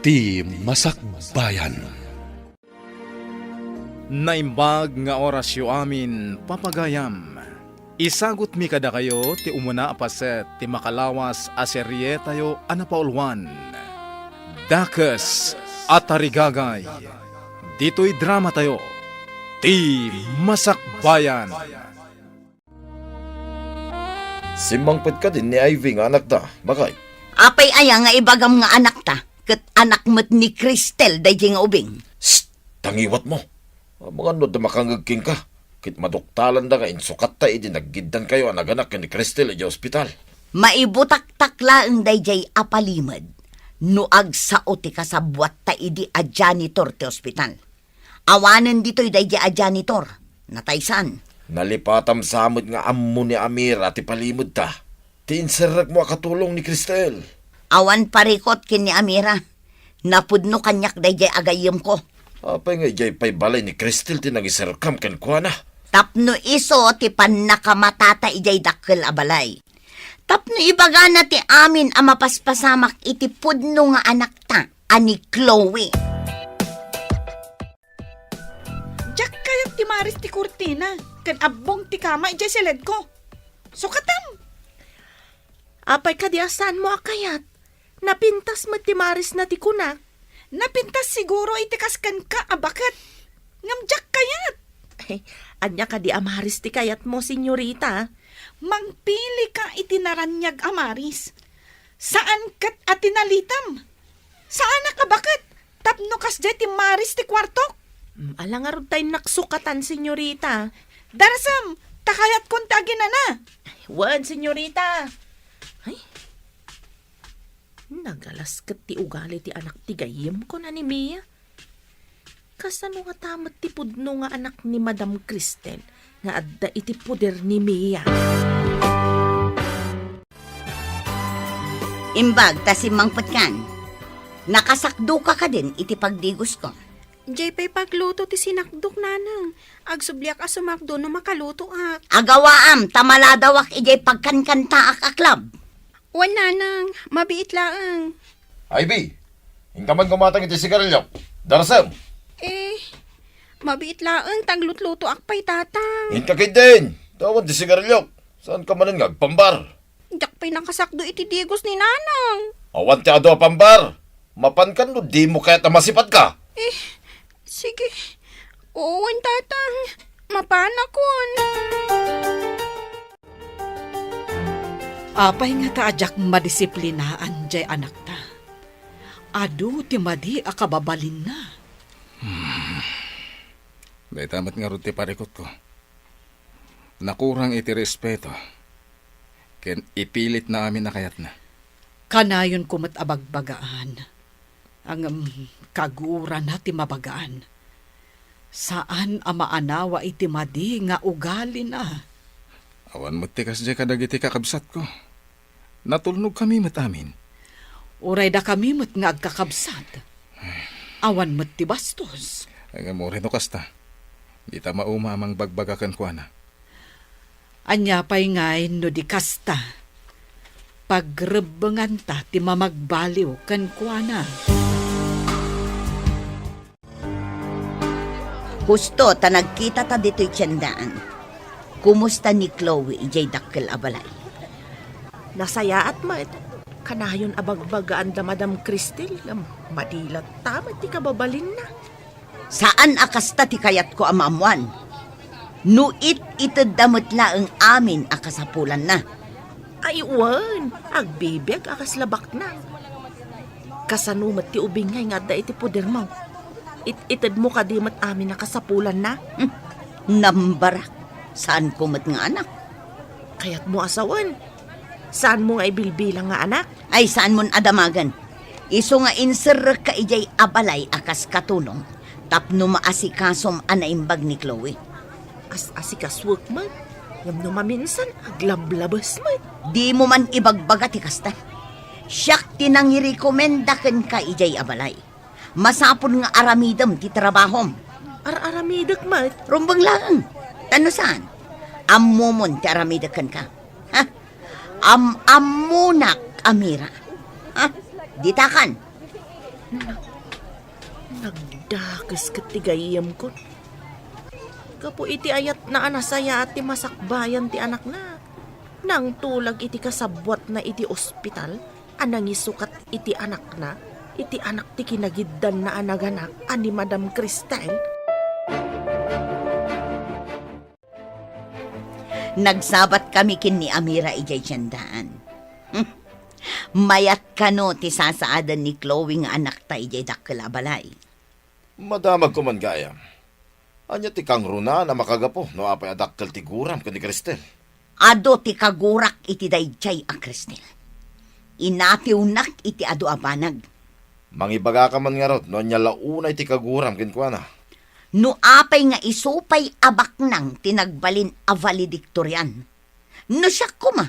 Ti Masakbayan. Naimbag nga orasyo amin papagayam. Isagot mi kada kayo ti umuna apaset ti makalawas a serye tayo anapaulwan. Dakes at tarigagay. Dito'y drama tayo. Ti Masakbayan. Simangpit ka din ni Ivy nga anak ta. Bakay? Apay aya nga ibagam nga anak ta. Ket anak met ni Cristel dayjay nga ubing. Shh! Tangiwat mo. Mga no da makangagking ka. Kit maduktalan da nga insukat ta idi naggiddan kayo ang naganak ni Cristel iti ospital. Maibutak-takla ang dayjay apalimad. Nuag sa uti ka sa buwat ta idi a janitor ti ospital. Awanan dito'y dayjay a janitor. Nataysan. Nalipatam samod nga ammo ni Amir at ipalimod ta. Tiinserag mo akatulong ni Cristel. Awan parikot kin ni Amira. Napudno kanyak dayjay agayem ko. Apay nga ijay pay balay ni Cristel tinangiserkam ken kuana. Tapno iso ti panakamatata ijay dakkel abalay. Tapno ibaga na ti amin ang mapaspasamak iti pudno nga anak ta, ani Chloe. Jack kayat ti Maris ti Cortina, kan abong ti kama ijay silid ko. Sukatam! Apay kadiasan mo akayat. Napintas mo ti Maris na ti kunak. Napintas siguro iti kaskan ka, abakat. Ngam Jack kayat. Ay, anya ka di amaris ti kayat mo, senyorita. Mangpili ka iti naranyag amaris. Saan kat atinalitam? Saan ka bakat? Tapno kas jay ti Maris ti kwartok? Alangarod tayo naksukatan, senyorita. Darasam, takayat kon tagi na na. Wan, senyorita. Ay, nagalas kat ti ugali ti anak ti gayem ko na ni Mia. Kasano nga tamat ti pudno nga anak ni Madam Cristel nga adda iti puder ni Mia. Imbag ta si Mang Patkan. Nakasakdo ka din iti pagdigos ko. Jay pa'y pagluto ti sinakdok nanang. Agsubliak a sumakdo no makaluto ak. Agawaam, tamaladawak ijay pagkankanta ak aklab. Wan nanang, mabiit laang. Ivy! Ingkaman kumatang iti sigarilyo. Darasam! Mabiit laang taglutluto ak pa'y tatang. Inkakid din! Tawan ti sigarilyo. Saan ka manan nga pambar? Jak pa'y nakasakdo iti digos ni nanang. Awan ti ado pambar. Mapan kan no di mo kaya tamasipat ka. Sige. Owan tatang. Mapanakon. Apay nga ta ajak madisiplinaan jay anak ta. Adu ti madi akababalin na. Day tamat nga ron ti parikot ko. Nakurang iti respeto. Ken ipilit na amin na kayat na. Kanayon kumat abagbagaan. Ang kaguran na ti mabagaan. Saan amaanawa iti madi nga ugali na. Awan mo tikas jay kadagiti kakabsat ko. Natulnog kami matamin. Uray da kami mat nga agkakabsat. Awan mat ti bastos. Ay nga mo rin o kasta. Di ta mauma amang bagbagakan ko na. Anya pa'y ngay no di kasta. Pagrebengan ta ti mamagbaliw kan kuana. Husto ta nagkita ta dito'y tiyandaan. Kumusta ni Chloe ijay dakkel abalay? Nasaya at mat. Kanayon abagbagaan da Madam Cristel. Madilat tamat ti kababalin na. Saan akasta ti kayat ko amamuan? Nuit itad damot laeng amin akasapulan na. Ay, wan. Agbibig akaslabak na. Kasanumat ti ubingay nga da iti puder mo. Itad mo kadimat amin nakasapulan na. Nambarak. Saan ko mat nga anak? Kaya't mo asawan. Saan mo nga ibilbilang nga anak? Ay saan mon adamagan? Iso nga inser ka ijay abalay akas katulong. Tapno maasikasom anaimbag ni Chloe. Asikaswag man. Ngam no maminsan, aglablabas man. Di mo man ibagbaga ti kasta. Siyak tinangirekomenda ken ka ijay abalay. Masapon nga aramidam ti trabahom. Aramidak mat. Rumbang lang. Tano saan? Ammomon ti aramidakan ka. Ha? Ammunak, Amira. Ha? Ditakan. Nagdakas katigayam ko. Kapo iti ayat na anasaya at ti masakbayan ti anak na. Nang tulag iti kasabwat na iti ospital, anang isukat iti anak na, iti anak ti kinagiddan na anaganak, ani Madam Cristel. Nagsabat kami kin ni Amira ijay tiyandaan. Mayat kano ti sasaadan ni Chloe nga anak ta ijay dakkalabalay. Madamag ko man gayam. Anya ti kang runa na makagapo no apay adakkel ti guram ken ni Cristel. Ado ti kagurak iti dayjay a Cristel. Inatiunak iti ado abanag. Mangibaga ka man nga rod no anya launay ti kaguram ken kuana. No apay nga isupay abak nang tinagbalin a valedictorian. No siya kuma.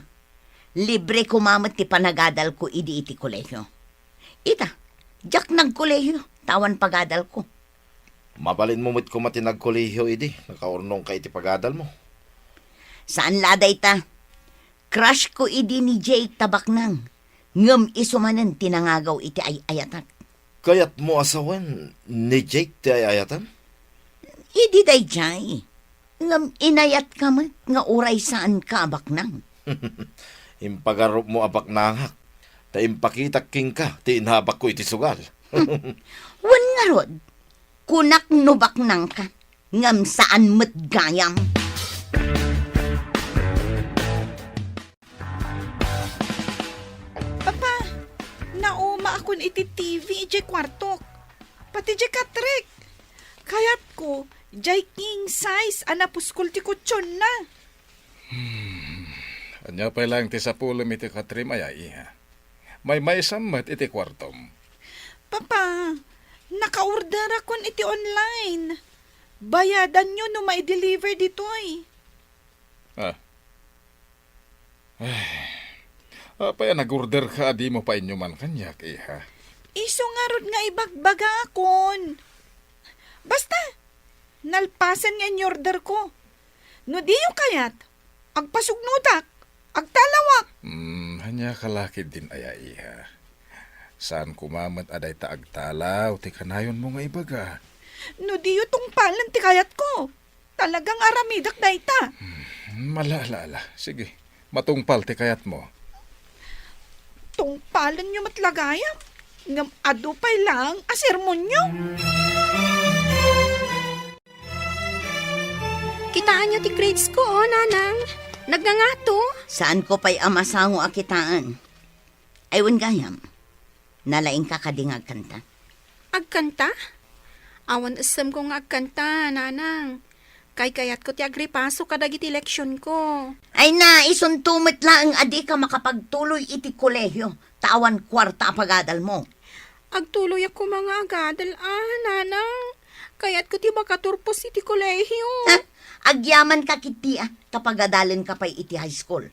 Libre kumamat ti panagadal ko idi iti kolehyo. Ita, jak nagkolehyo, tawan pagadal ko. Mabalin mo mit kumati nagkolehiyo idi, nakaurnong ka iti pagadal mo. Saan laday ta? Crush ko idi ni Jake tabak nang. Ngam isumanan tinangagaw iti ayatak. Kayat mo asawan ni Jake ti ayatan? Idi dayjay. Ngam inayat ka mat nga uray saan ka abak nang. Impagarop mo abak nangak. Ta impakitak king ka, ti inhabak ko iti sugal. Wan nga rod, kunak nubak nang ka. Ngam saan mat gayam. Papa, nauma akon iti TV ijay kwartok. Pati ijay katrek. Kayat ko, jay king size anapuskol ti kutsyon na. Anya pa lang ti sapulom iti katrim ay iha. May maisammat iti kwartom. Papa, naka-order akon iti online. Bayadan nyo no mai-deliver ditoy. Apay nag-order ka, di mo pa inyo man kanyak iha. Iso nga rod nga ibagbaga akon. Basta, nalpasan nga yung order ko. No diyo kayat, agpasugnutak, agtalawak. Hanya kalakid din aya iha. Saan kumamat aday ta agtalaw, ti kanayon mo nga ibaga. No diyo tong palan ti kayat ko. Talagang aramidak na ita. Malala. Sige, matungpal ti kayat mo. Tong palan nyo matlagayam. Ngam ado pa'y lang asermon nyo. Kitaan niyo ti grades ko, nanang. Nagngangato. Saan ko pa'y amasango akitaan? Aywan gayam. Nalaing ka kadingag kanta. Agkanta? Awan asam ko nga agkanta, nanang. Kayat ko ti agripaso kadag iti leksyon ko. Ay na, isuntumit lang adi ka makapagtuloy iti kolehyo. Tawan kwarta pagadal mo. Agtuloy ako mga agadal, nanang. Kayat ko ti makaturpos iti kolehyo. Agyaman ka kiti kapagadalan ka pa'y iti high school.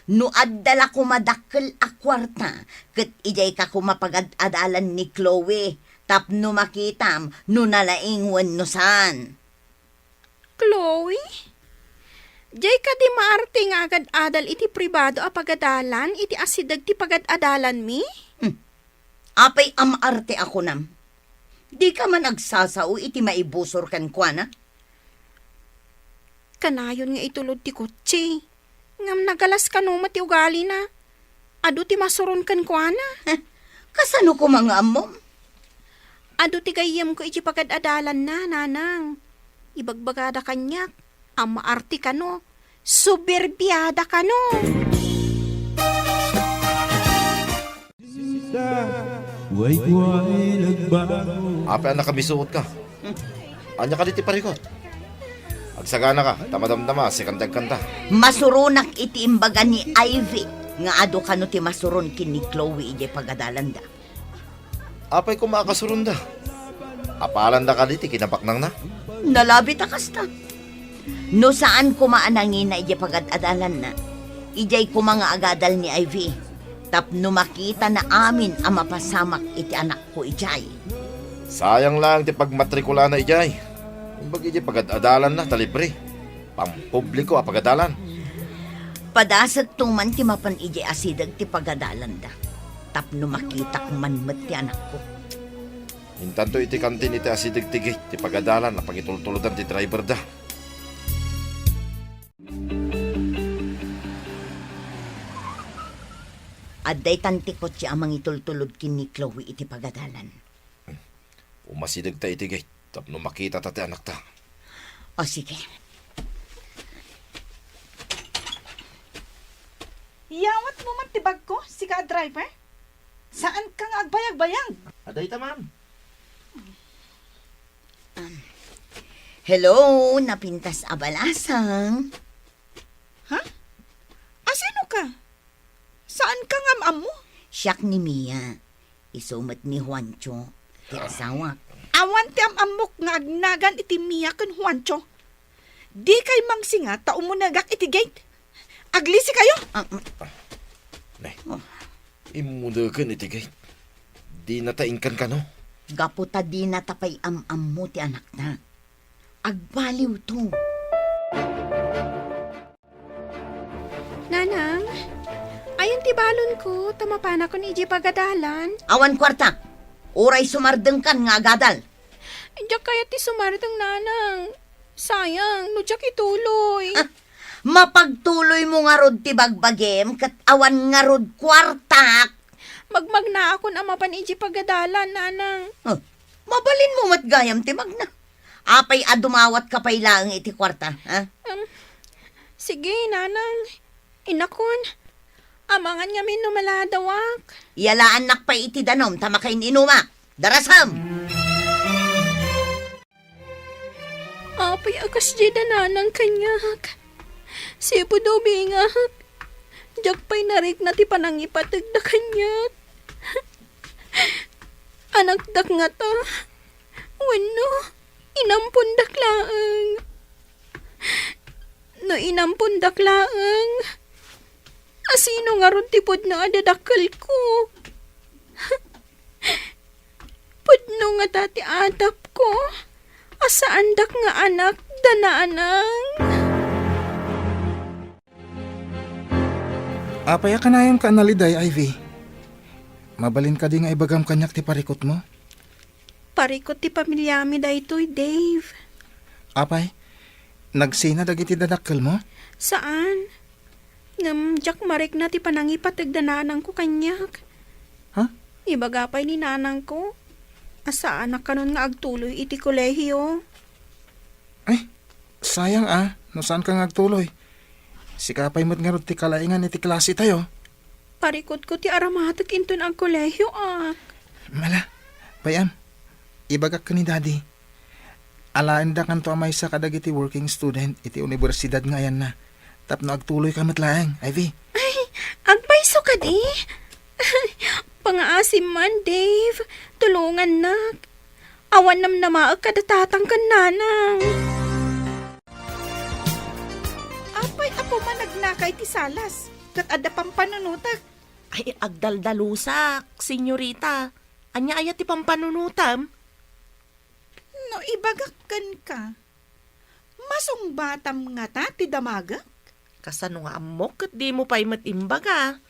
No addala kumadakkel a kwarta, kat ijay ka kumapagadalan ni Chloe, tapno makitam, no nalaingwan no saan. Chloe? Jay ka di maarte nga agad-adal iti pribado a pagadalan, iti asidag ti pagad-adalan mi? Apay amarte ako nam. Di ka man agsasao iti maibusor kan kwa na? Kanayon nga itulod ti kutsi. Ngam nagalas ka no mati ugali na. Ado ti masuron kan kwa na. Kasano ko mga amom? Ado ti gayam ko iti pagad-adalan na, nanang. Ibagbagada kanyak. Ang maarte ka no. Suberbiyada ka no. Apay na kamisuot ka. Anya ka diti parikot. Agsagana ka, tamadamdama, si kandag-kanta. Masurunak iti imbaga ni Ivy. Nga ado kano ti masuron kin ni Chloe iti pagadalanda. Apay ko makakasurunda. Apalan da ka diti, kinapaknang na. Nalabit akasta. No saan kumaanangin na iti pagadalan na. Ijay ko mga agadal ni Ivy. Tapno makita na amin ang mapasamak iti anak ko ijay. Sayang lang ti pagmatrikula na ijay. Bagi di pagadalan na talibre. Pampubliko a pagadalan. Padasat tuman ti mapan ijay asidag ti pagadalan da. Tapno makita man mat ti anak ko. Intanto iti kantin iti asidigtigay, ti pagadalan na pagitultuludan ti driver da. Adday tantikot siya amang itultulod kin ni Chloe iti pagadalan. Umasidig ta itigay, tapno makita ta ti anak ta. O sige. Yawat mo man tibag ko, si ka driver? Saan kang agbayag-bayag? Aday ta, ma'am. Hello, napintas abalasang. Ha? Asino ka? Saan ka ngam mo? Siyak ni Mia. Isumat ni Juancho. Ti asawa. Awan ti amok nga agnagan iti Mia ken Juancho. Di kay mangsinga ta umunagak iti gate. Aglisi kayo? Nay, imudagan itigay. Di nataingkan ka no? Gaputa di natapay am mo ti anak na. Agbaliw to. Nanang, ayon ti balon ko, tamapana ko ni iji pagadalan. Awan kwarta. Oray sumardeng kan nga agadal. Diyak kaya ti sumaritang nanang. Sayang, no diyak ituloy. Mapagtuloy mo nga rod ti bagbagem kat awan nga rod kwartak. Magmag na ako na mapan iji pagadalan, nanang. Mabalin mo matgayam ti magna. Apay adumawat ka pay lang iti kwarta. Ha? Sige, nanang. Inakon. Amangan nga min numaladawak. Yalaan nakpay iti danom tamakain inuma. Darasam! Apay akas jeda nanang kanyak. Sipo daw bingak. Diyak pa'y narik na ti panangipatag na kanyak. Anak dak nga to. Wano, inampun daklaang. No inampun daklaang. Asino nga ron tipod na adadakal ko. Pudno nga tati atap ko. Asaan dak nga anak danaanang. Apaya ka na yung kanaliday, Ivy. Mabalin ka di nga ibagam kanyak ti parikot mo. Parikot ti pamilyami da ito'y, Dave. Apay, nagsina dagiti dadakkel mo? Saan? Ngam, jak marik na ti panangipatag da nanang ko kanyak. Ha? Ibagapay ni nanang ko. Asaan na kanon nga agtuloy iti kolehiyo. Ay, sayang no saan ka ngagtuloy? Sikapay mo't nga rod ti kalaingan iti klase tayo. Parikot ko ti aramatik inton ang kolehiyo, Mala, bayam, ibagak ka ni daddy. Alaan da kanto amay sa kadagiti working student iti universidad nga yan na. Tapno agtuloy ka matlaang, Ivy. Ay, agpaiso ka di. Pangaasim man, Dave. Tulungan nak. Awan nam namaag kadatatang kan nanang. Apay ako man nagnakay ti salas. Kat ada pang panunutak. Ay, agdaldalusak, senyorita. Anya ayat ti pampanunutam? No ibagakkan ka. Masong batam nga ta ti damaga? Kasano nga amok kat di mo pa'y matimbaga.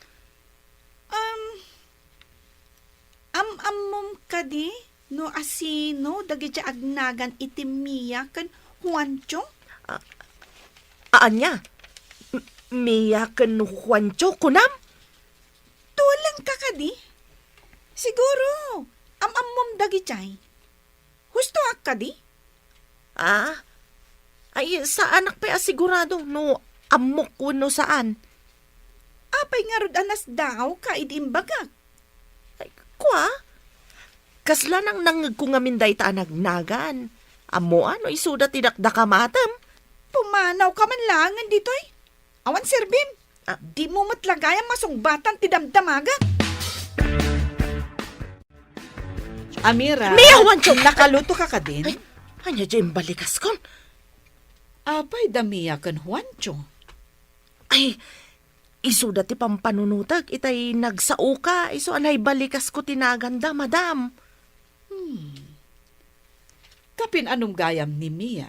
Amom ka di? No asino dagiti agnagan iti Mia kan Juancho? Anya? Mia ken Juancho kunam? Tulang ka ka di? Siguro, amom dagiti. Husto ak ka di? Ay, sa anak pa asigurado no amok kuno saan? Apay nga rod anas daw ka idimbagak. Ay, kwa? Kasla nang nangagkungaminday ta anagnagan. Amo ano isuda tidakdakamatam? Pumanaw ka man langan dito'y. Awan serbim. Di mo matlagayang masungbatan ti damdamaga. Amira, Mia, Juancho! nakaluto ka ka din? Ay, anya dyan balikas kon? Apay damiya kan Juancho. Ay, iso dati pampanunutag, itay nagsauka, iso anay balikas ko tinaganda, madam. Kapin anong gayam ni Mia?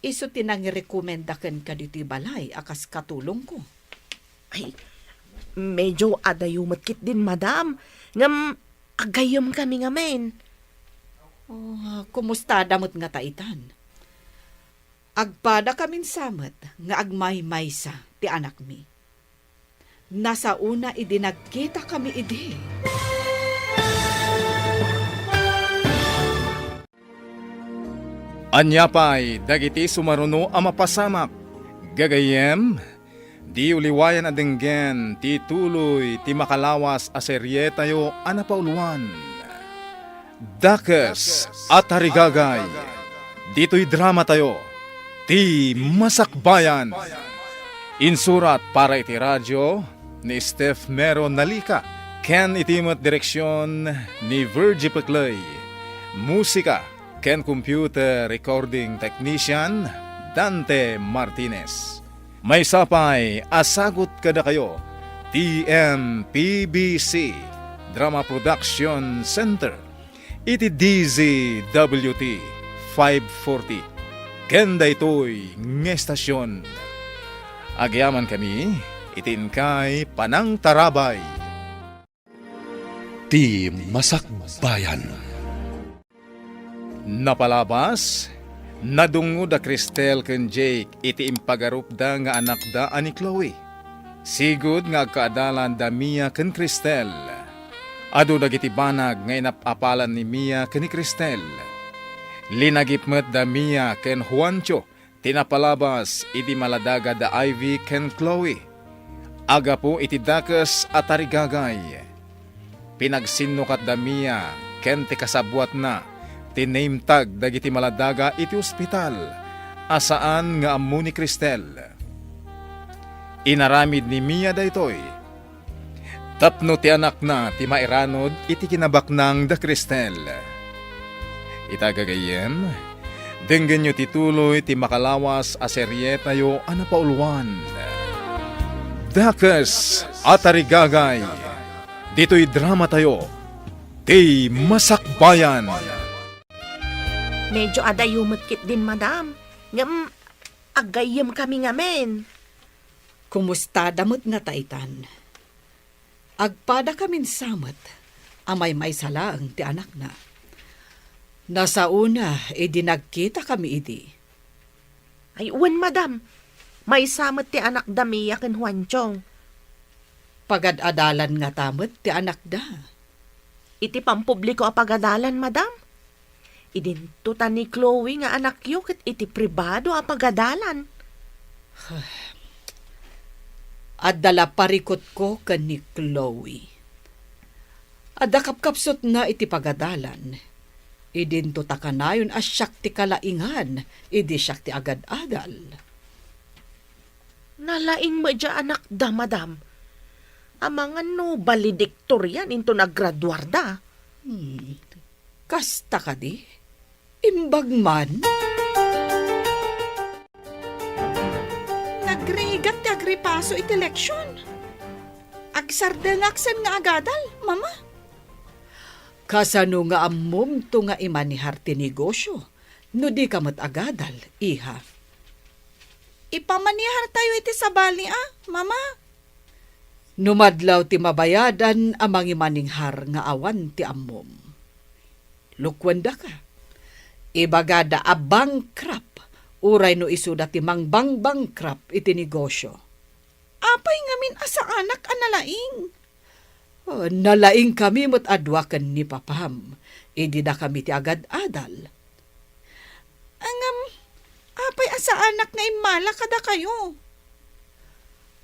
Iso tinangirekomendakan ka dito balay, akas katulong ko. Ay, medyo adayumatkit din, madam. Ngam, agayam kami nga men. Kumusta damot nga taitan? Agpada kamin samet nga agmay-maysa ti anak mi. Nasa una idi nagkita kami idi. Anyapay, dagiti sumaruno a mapasamak. Gagayem, di uliwayan adenggen, ti tuloy, ti makalawas a serye tayo anapauluan. Dakes at harigagay, dito'y drama tayo, ti Masakbayan. Insurat para iti radyo ni Steph Mero Nalika, ken itimat direksyon ni Virgie Peclay. Musika ken computer recording technician Dante Martinez. May sapay asagot kada kayo TMPBC Drama Production Center iti DZWT 540 kenda ito'y ngestasyon. Agyaman kami itin kay Panang Tarabay. Ti Masakbayan. Napalabas, nadungod a Cristel ken Jake iti impagarup da nga anak da ani Chloe. Sigud nga agkaadalan da Mia ken Cristel. Adu dagiti banag nga inapapalan ni Mia ken ni Cristel. Linagipmet da Mia ken Juancho, tinapalabas iti maladaga da Ivy ken Chloe. Aga po iti dakes at tarigagay. Pinagsinukat da Mia ken ti kasabwat na tiname tag dagiti maladaga iti ospital asaan nga ammo ni Cristel. Inaramid ni Mia daytoy. Tapno ti anak na ti mairanod iti kinabaknang da Cristel. Itagagayem, denggen nyo ti tuloy ti makalawas a serye tayo anapauluan. Dakes at arigagay, dito'y drama tayo, ti Masakbayan. Medyo adayumatkit din, madam. Ngam, agayam kami ngamen. Kumusta damot nga taitan? Agpada kamin samet, amay may salaang ti anak na. Nasa una, idi nagkita kami idi. Ay, uwan, madam. May samet ti anak da Mia ken Juanchong. Pagad-adalan nga tamet ti anak da. Iti pampubliko a pagadalan, madam. Idintutan ni Chloe nga anak yu ket iti pribado a pagadalan. At dala parikot ko ken ni Chloe. Adda kapkapsot na iti pagadalan. Idintuta kanayon as siyak ti kalaingan, idi siyak ti agad-adal. Nalaing medya anak da, madam. Amangan no valedictorian into naggraduar da. Kasta ka di? Imbag man? Nagrigat ti agripaso iti leksyon. Agsardengaksen nga agadal, mama. Kasano nga ammom to nga imanihar ti negosyo, no di ka mat agadal, iha. Ipamanihar tayo iti sabali, mama. Numadlaw ti mabayadan amang imaninghar nga awan ti ammom. Lukwanda ka. Ibagada a bankrupt, uray no isuda ti bankrupt iti negosyo. Apay ngamin asa anak analaing. Nalaing kami mo't adwakan ni papam, idi da kami ti agad-adal. Angam, apay asa anak nga imala kada kayo.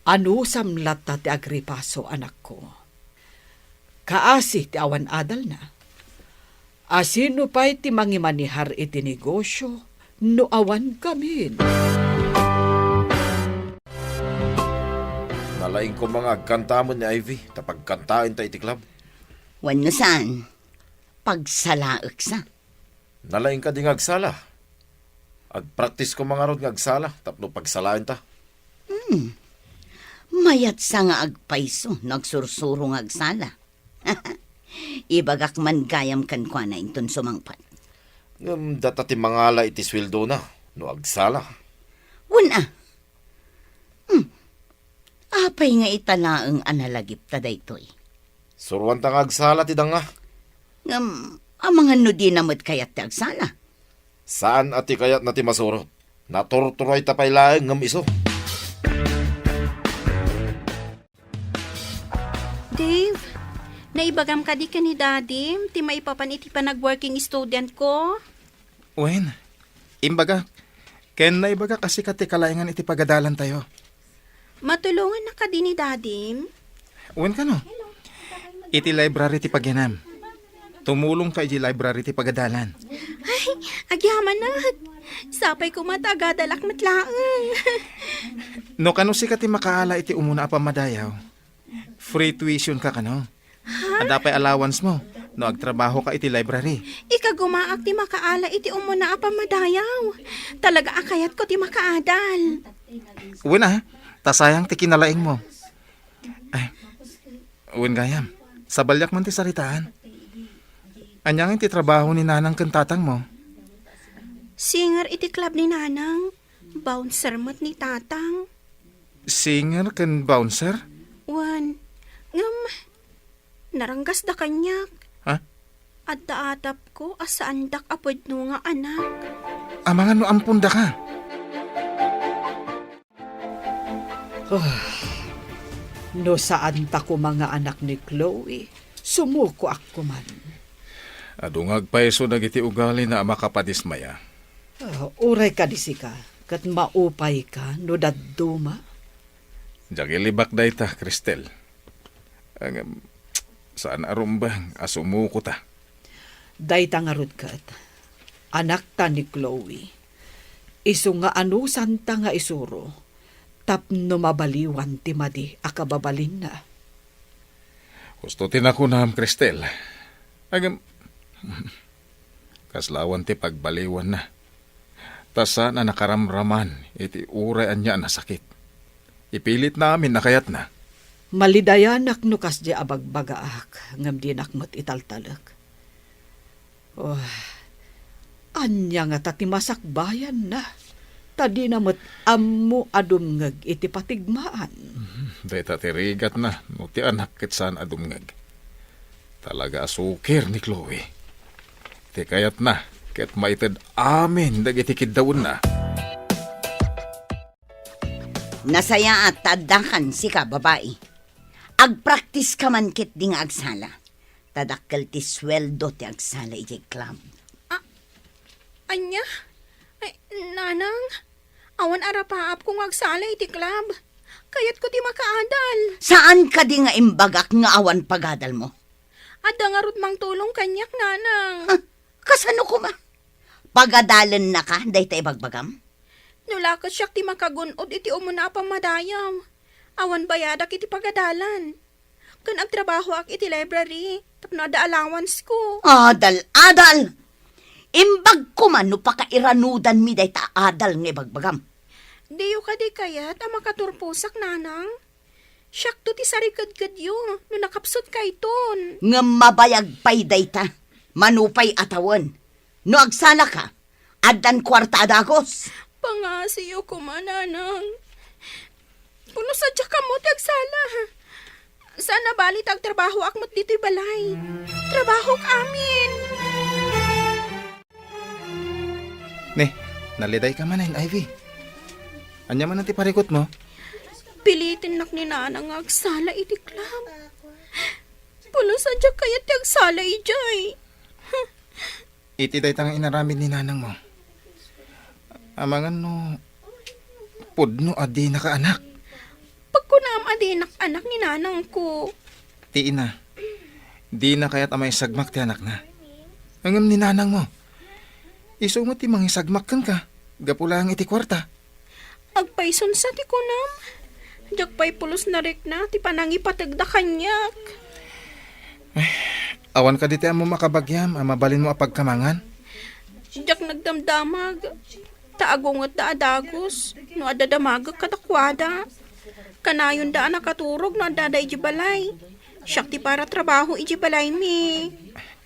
Ano samlat ta ti agripaso anak ko? Kaasi ti awan adal na. Asino pa'y ti mangimanihar iti negosyo, no awan kami. Nalaing ko mga agkantamon ni Ivy, tapagkantain ta iti club. Wano saan? Pagsalaak sa. Nalaing ka di nga agsala. Agpractice ko mga rod nga agsala, tapno pagsalain ta. Mayat sa nga agpaiso, nagsursuro nga agsala. Ibagak man gayam kan kwa na inton sumangpat. Data ti mangala iti sweldo na, no agsala. Una. Apay nga italaang analagip ta daytoy. Suruan ta nga agsala ti danga. Ang mga no di namad kayat ti agsala. Saan ati kayat na ti masurot? Naturturoy tapay laeng ngam iso. Dave, naibagam ka di ka ni Daddy, ti maipapan iti pa nag-working student ko. Wen, imbaga, ken na ibaga kasi kati kalaingan iti pagadalan tayo. Matulungan na ka di ni Daddy. Wen ka no? Iti library ti pagyanam. Tumulong ka iti library ti pagadalan. Ay, agyaman na. Sapay ko matagadalak matlaang. No kano si kati makaala iti umuna pa madayaw. Free tuition ka kano. Adapay allowance mo. No agtrabaho ka iti library. Ika gumaak ti makaala iti umuna apa madayaw. Talaga akayat ko ti makaadal. Wen tasayang ti kinalaing mo. Ay, wen gayam. Sabalyak man ti saritaan. Anyang ti trabaho ni nanang kantatang mo. Singer iti club ni Nanang. Bouncer mo't ni Tatang. Singer ken bouncer? Wan, naranggas da kanyak. Ha? At daatap ko asaan dak apod no nga anak. Amangan no ampun da ka. No saan ta ko mga anak ni Chloe, sumuko ako man. Adungag pa iso dagiti ugali na makapadismaya. Uray ka disi ka, kat maupay ka no dadduma. Jagilibak day ta, Cristel. Saan arumbang asumuko ta? Day ta nga rod kat, anak ta ni Chloe. Isu nga anusan ta nga isuro, tapno mabaliwan ti madi akababalin na. Gusto tinakunam, Cristel. Kaslawan ti pagbaliwan na. Tasa na nakaramraman iti uray anya na sakit. Ipilit namin na kayat na. Malidayanak no kas di abagbagaak, ngam di nakmat italtalak. Oh, anya nga tati masakbayan na. Tadi namat ammo adumngag iti patigmaan. Day tatirigat na, no ti anak kit saan adumngag. Talaga asukir ni Chloe. Ti kayat na, ket maited amin dagiti kiddaon na. Nasaya at tadakan si ka, babae. Agpraktis ka man kit di nga agsala. Tadakkel ti sweldo ti agsala iti club. Anya? Ay, Nanang, awan arapaap kung agsala iti club. Kayat ko ti makaadal. Saan ka di nga imbagak nga awan pagadal mo? Adda nga rod mang tulong kanyak, Nanang. Kasano ko ma? Pagadalan na ka, day tayo bagbagam? Nulakas siya ti makagunod iti umuna pa madayam. Awan bayadak iti pagadalan. Kan agtrabaho ak iti library, tapno ada allowance ko. Adal! Imbag ko man no pakairanudan mi day ta adal nga bagbagam. Diyo ka di kayat ang makaturpusak, Nanang. Siyak to ti sarigad-gad yo, no nakapsot ka iton. Nga mabayag pay day ta, manupay atawan. No agsala ka, adan kwarta adagos. Pangasiyo ko man, Nanang. Kuno sadya ka mo tagsala. Sana bali tagtrabaho akmat dito'y balay. Trabaho amin. Naliday ka man Ivy. Anya man ti parikot mo? Pilitin nak ni Nanang nga agsala iti club. Pulo sadya kaya ti agsala ijay. Iti day tang inaramid ni nanang mo. Amangan no, pudno adi na ka anak. Pagkunam adinak anak ni Nanang ko. Ti ina, di na kaya't amay sagmak ti anak na. Angam ni nanang mo. Iso mo ti mangisagmak kang ka. Gapula ang iti kwarta. Agpayson sa ti kunam. Diyak pa'y pulos na rik na, ti panangipatagda kanyak. Awan ka diti mo makabagyam, mabalin mo apagkamangan. Diyak nagdamdamag. Taagungot da adagos, no adadamagag kadakwada. Kanayon da nakaturog no adada ijibalay. Siyak ti para trabaho ijibalay mi.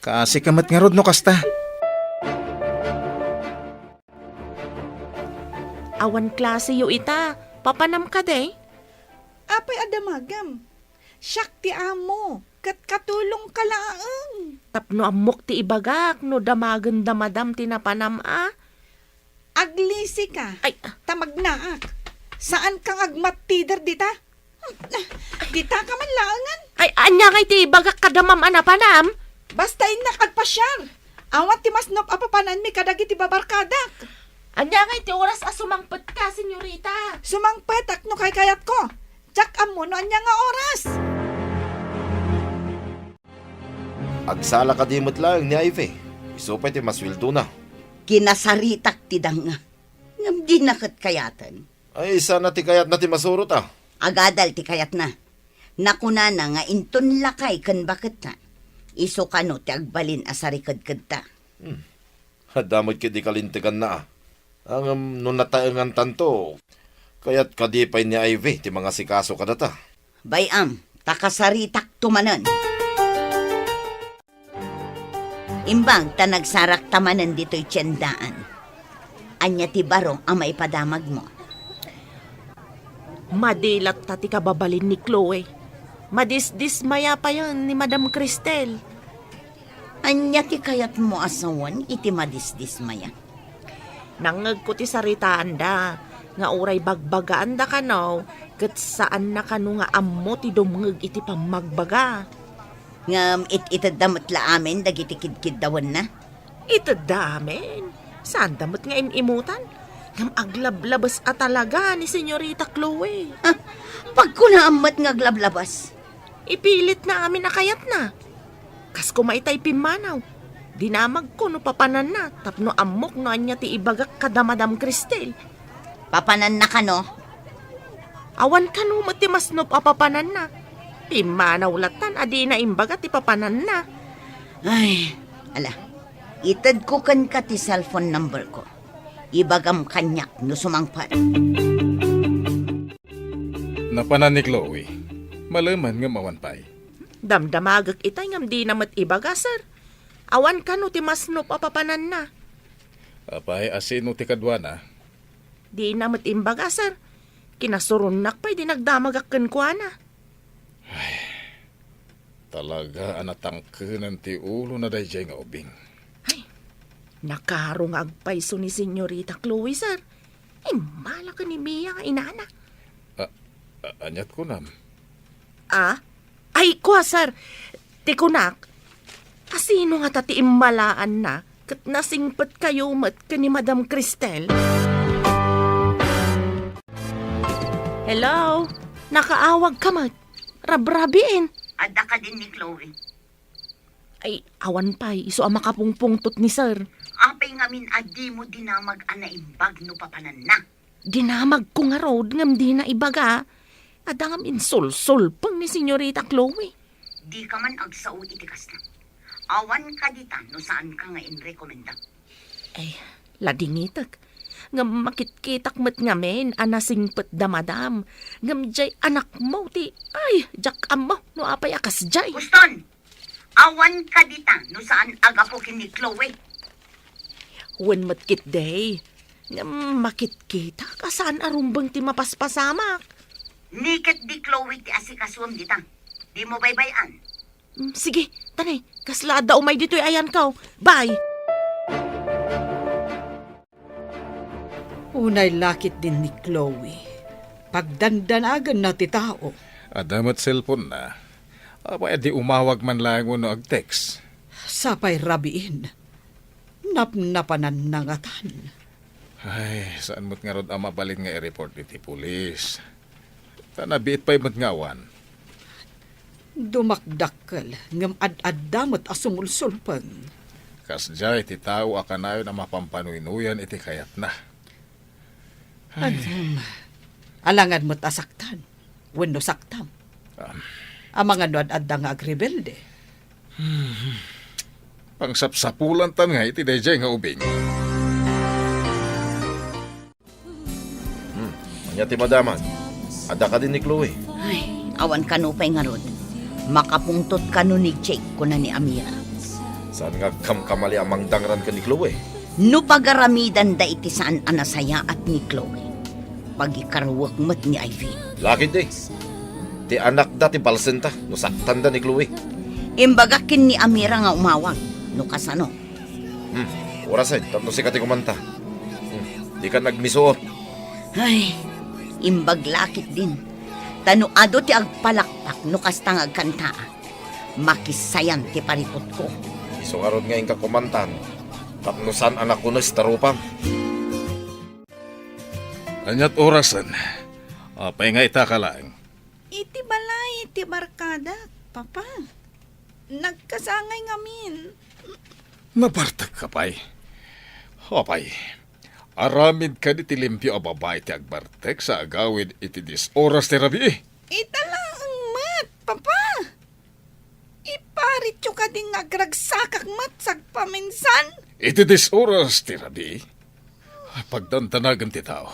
Kasi kamat nga rod no kasta. Awan klase yo ita, papanam ka de. Apay adamagam. Siyak ti amo. Kat katulong ka laang. Tapno amok ti ibagak, no damagan damadam tinapanam Aglisi ka. Ay, Tamagnaak. Saan kang agmatider dita? Dita ka man laangan. ay, anya nga ti ibagak kadamam anapanam? Basta inak agpasyar. Awat ti masnop apapanan mi kadagiti babarkadak. Anya nga ti oras sumangpet ka, senyorita. Sumangpatak no kay kayat ko. Tsak amo no anya nga oras. Agsala ka dimot lang ni Ivy. Isupay ti maswildo na. Kinasaritak ti danga. Ngam di nakat kayatan. Ay, sana ti kayat na ti masurot Agadal ti kayat na. Nakuna na nga inton lakay kan bakit na. Iso kano ti agbalin asarikad-kad ta. Hadamot ki di kalintikan na Ang nung nataengan tanto, kaya't kadipay ni Ivy ti mga sikaso kadata. Bayam, takasaritak tumanan. Imbang ta nagsarak tamanan dito'y tiyandaan. Anya ti baro ang maipadamag mo. Madilat ta ti kababalin ni Chloe. Madisdismaya pa yan ni Madam Cristel. Anya ti kayat mo asawan iti madisdismaya. Nangag ko ti saritaan da, nga uray bagbagaan da kanaw, kat saan na kano nga ammo ti dumngag iti pamagbaga. Ngam itadamat la amin dagiti kidkid dawan na. Ito damen. Saan damot nga inimutan? Ngam aglablabas talaga ni Senyorita Chloe. Pag kunaamat nga glablabas. Ipilit na amin na kayat na. Kas kumaitay pimanaw. Dinamag ko no papanan na. Tapno amok no anya ti ibagak kada Madam Cristel. Papanan na kano. Awan ka no mati masnop papanan na. Pimanaw latan adi na imbaga ti papanan na. Ay, ala. Itad ko kan ka ti cellphone number ko. Ibagam kanyak no sumangpat. Napanan ni Chloe. Malaman nga mawanpay. Damdamagak itay ngam di namat ibaga, sir. Awan ka no ti masnop papanan na. Apay asino ti kadwana. Di namat imbaga, sir. Kinasurunak pa'y di nagdamagak kwa na. Talaga anatangkenan ti ulo na dayjay nga ubing. Nakarong agpayso ni Senyorita Chloe, sir. Ay, malaka ni Mia nga inana. Anyat ko nam. Ay, kwa, sir. Tikunak, asino nga tati immalaan na kat nasingpat kayo mat ka ni Madam Cristel? Hello? Nakaawag ka mat. Rabrabiin. Ada ka din ni Chloe. Ay, awan pa'y. Iso ang makapungpungtot ni sir. Apay ngamin adi mo dinamag anaimbag no papanan na. Dinamag ko nga road ngam di na ibaga. Adangam insul-sul pang ni Senyorita Chloe. Di ka man agsao itikas na. Awan ka dita no saan ka nga inrekomenda. Ay, ladingitak. Ngam makitkitak met ngamen anasingpet da madam. Ngam jay anak mo ti. Ay, jak mo no apay akas jay. Guston! Awan ka dita no saan agapukin ni Chloe. When matkit day. Ngam makitkita kasaan arumbang ti mapaspasamak. Niket di Chloe ti asikaswam dita. Di mo baybayan. Sige, tanay. Kaslada umay dito'y ayan ka. Bye! Unay lakit din ni Chloe. Pagdandanagan na ti tao. Adamat cellphone na. Apay di umawag man lang no ag-text. Sapay rabiin. Napnapanan nangatan. Ay, saan mo't nga rod ang mabalin nga i-report iti pulis. Tanabiit pa'y mo't ngawan. Dumakdakkel ngam ad-addamot asumulsulpan. Kasjay ti tao akanayo na mapampanuynuyan iti kayat na. Alangan mo't asaktan. Wenno saktam. Ang mga nuad-adda nga agrebelde. Pangsapsapulan tan nga iti dayjay nga ubing. Anya ti madaman. Ada ka din ni Chloe. Ay, awan kanupay nga rod. Makapungtot kano ni Jake ko na ni Amira. Saan nga kamkamali amang dangran ka ni Chloe? No pagaramidan da iti saan anasaya at ni Chloe. Pagikarawak mat ni Ivy. Lakit di. Ti anak da ti balsenta. No saktan da ni Chloe. Imbagakin ni Amira nga umawag. No kasano? Orasan, tapno si kati kumanta. Di ka nagmisuot. Ay, imbaglakit din. Tanuado ti agpalakpak no kastang agkanta. Makisayan ti paripot ko. Isungarod nga ka kumantan. Tapno san anak ko na starupam. Anyat orasan. Apay nga ita ka lang. Iti balay, iti barkada, papa. Nagkasangay ngamin. Nabartag ka pay. Apay. Aramid ka di tilimpyo a babae ti agbartek sa agawid iti dis oras ti rabi. Italaang mat, papa. Iparit yung ka ding agragsakak mat sagpaminsan. Iti dis oras ti rabi. Pagdantanagan ti tao.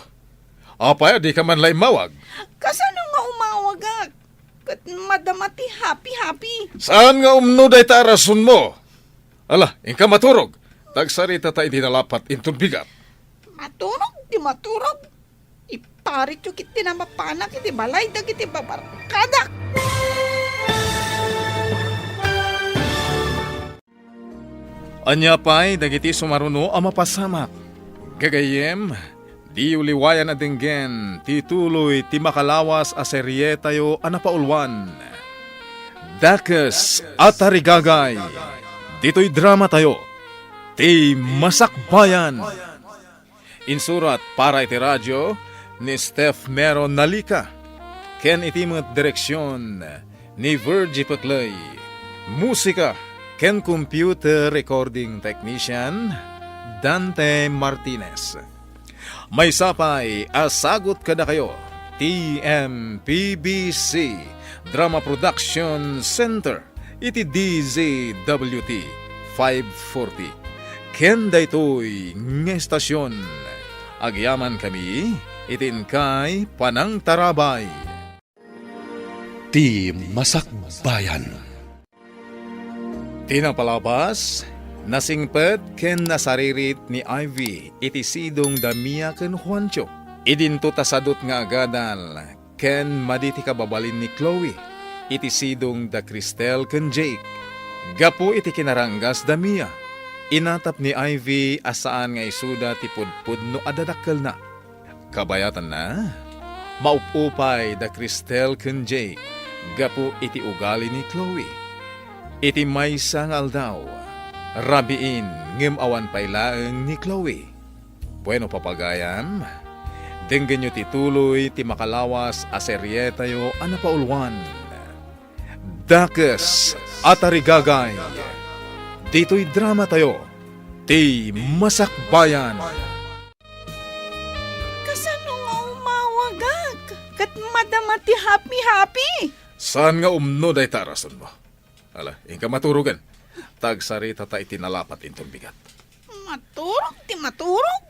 Apay, di ka man lay mawag. Kasano nga umawagak? Kat madamati happy-happy. Saan nga umnuday ta rason mo? Ala, ingka maturog. Tagsarita ta idinalapat intong bigat. Maturog, di maturog. Iparit yung kiti na mapanak, iti balay, dagiti babarkadak. Anya pa'y dagiti sumaruno ang mapasamak. Gagayem, di uliwayan na dinggen, tituloy ti makalawas a serye tayo anapaulwan. Dakes at Tarigagay, dito'y drama tayo, ti Masakbayan. Insurat para iti radyo ni Steph Mero Nalika, ken itimot direksyon ni Virgie Paclay. Musika ken computer recording technician Dante Martinez. May sapay asagot kada kayo TMPBC Drama Production Center iti DZWT 540 ken daytoy nga estasyon agyaman kami itin kay Panang Tarabay. Ti Masakbayan. Tinapalabas, nasingpet ken nasaririt ni Ivy iti sidong Damia ken Juancho. Idinto tasadot nga agadal ken maditi kababalin ni Chloe iti sidong da Cristel ken Jake. Gapu iti kinaranggas Damia. Inatap ni Ivy asaan nga isuda ti pudpud no adadakkel na. Kabayatan na, maupupay da Cristel ken Jake. Gapu iti ugali ni Chloe. Iti maysa nga aldaw, rabiin ngem awan pailaeng ni Chloe. Bueno papagayam, denggen nyo tituloy ti makalawas a serye tayo anapaulwan. Dakes at Tarigagay, dito'y drama tayo, ti Masakbayan. Kasano nga umawagak? Kat madamati happy-happy. Saan nga umno day tarason mo? Ala, ingka maturugan. Tagsarita ta itinalapat intong bigat. Maturog, ti maturog.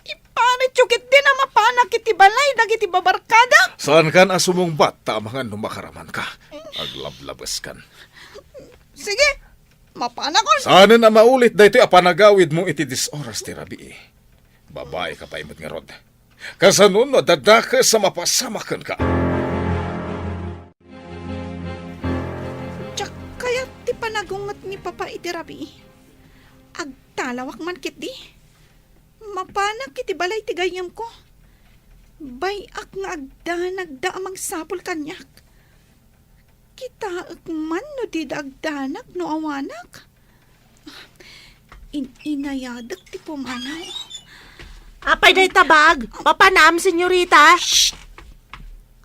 Iparit yung kiti na mapanak iti balay, dagiti babarkada. Saan kan asumong bat tamangan numakaraman ka? Aglablabas kan. Sige, mapanakon. Saan na maulit daytoy apanagawid mo iti dis oras ti rabi. Babae ka pa imot nga rod. Kasanun no dadaka sa mapasamakan ka. Tsak kaya ti panagungot ni Papa iti rabi. Agtalawak man kit di. Mapanak iti balay ti gayam ko. Bayak nga agdanag da amang sapol kanyak. Kitaak man no di agdanak no awanak. Inayadak ti pumanaw. Apay day tabag, papanam, senyorita.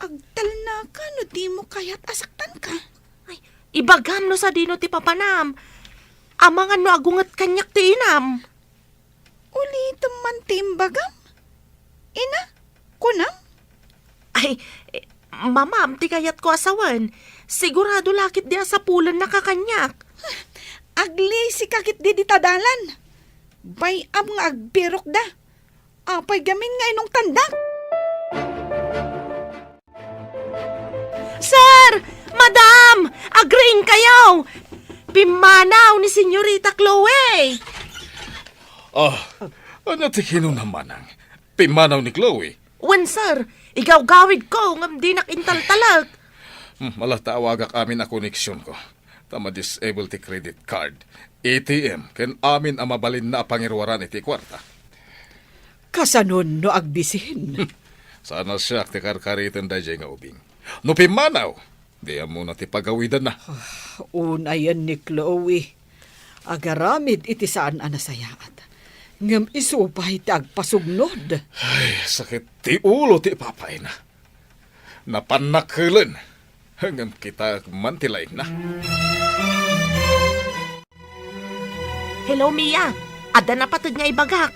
Agtal na ka no di mo kaya't asaktan ka. Ay, ibagam no sa dino ti papanam. Amangan no agungat kanyak ti inam. Ulit man timbagam. Ina, kunam. Ay, mamam, ti kayat ko asawan. Sigurado lakit di asapulan na kakanyak. Agli si kakit di tadalan. Bayam nga agbirok da. Apay gamin nga inong tandak. Sir! Madam! Agreeing kayo! Pimanaw ni Senyorita Chloe! Ano ti naman ang pimanaw ni Chloe? Wen, sir, igaw-gawid ko ngam di nakintaltalag. Malatawagak amin na koneksyon ko. Tama disabled ti credit card. ATM, ken amin ang mabalin na pangirwaran iti kwarta. Kasanon no agbisin. Sana siya ti karkaritan da nga ubing. No pimanaw, di muna ti pagawidan na. Unayan ni Chloe. Agaramid iti saan anasayaat. Ngam isupay ti agpasugnod. Ay, sakit ti ulo ti papay na. Napanakilan. Hanggang kita mantilay na. Hello, Mia. Ada na patag nga ibagak.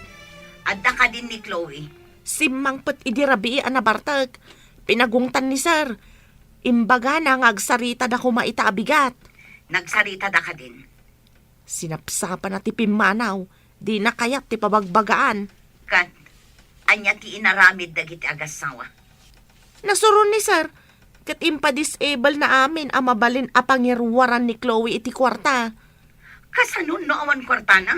Adda ka din ni Chloe. Simang pet idirabi anabartag. Pinagungtan ni sir. Imbaga na nga agsarita da kumaita abigat. Nagsarita da ka din. Sinapsapan na ti pimanaw. Di na kayat ti pabagbagaan. Kan, anya ti inaramid dagiti agasawa. Nasuron ni sir. Kat impa-disable na amin ang mabalin a pangirwaran ni Chloe iti kwarta. Kasanon no awan kwartana?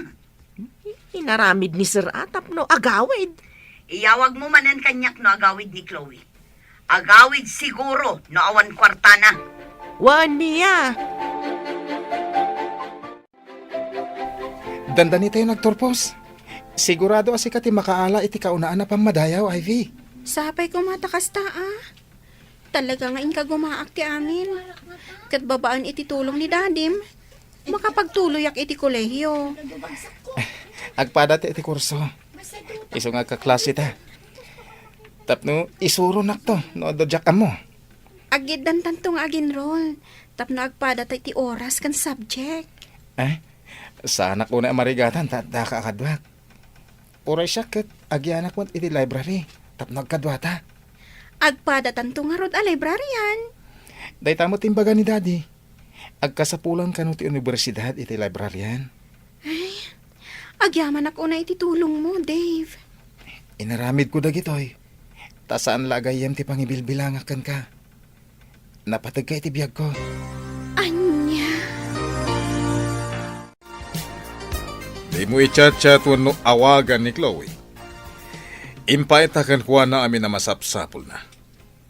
Inaramid ni sir atap no agawid. Iyawag mo manan kanyak no agawid ni Chloe. Agawid siguro no awan kwartana. Wan, Mia. Dandani tayo nagturpos. Sigurado asi ka ti makaala iti kaunaan na pamadayaw, Ivy. Sapay ko matakas ta Talaga nga inka gumaak ti amin. Kat babaan iti tulong ni Dadim. Makapagtuloyak iti kolehiyo. Agpada ti iti kurso. Iso nga kaklase ta. Tapno isuro nakto no dojak amo. Agid dan tantong aginroll. Tapno agpada iti oras kan subject. Sana ko na marigatan ta kakadwak. Uray siya kat agyanak mo iti library. Tapno agkadwata. Agpada tanto nga rod a librarian. Day tamo timbaga ni Daddy. Agkasapulan ka no ti universidad iti librarian. Agyaman ako na iti tulong mo, Dave. Inaramid ko dagitoy. Ta saan lagayem ti pangibilbilangakan ka. Napatag ka iti biyag ko. Anya. Di mo i-chat-chat no awagan ni Chloe. Impaitakan kuha na amin na masapsapol na.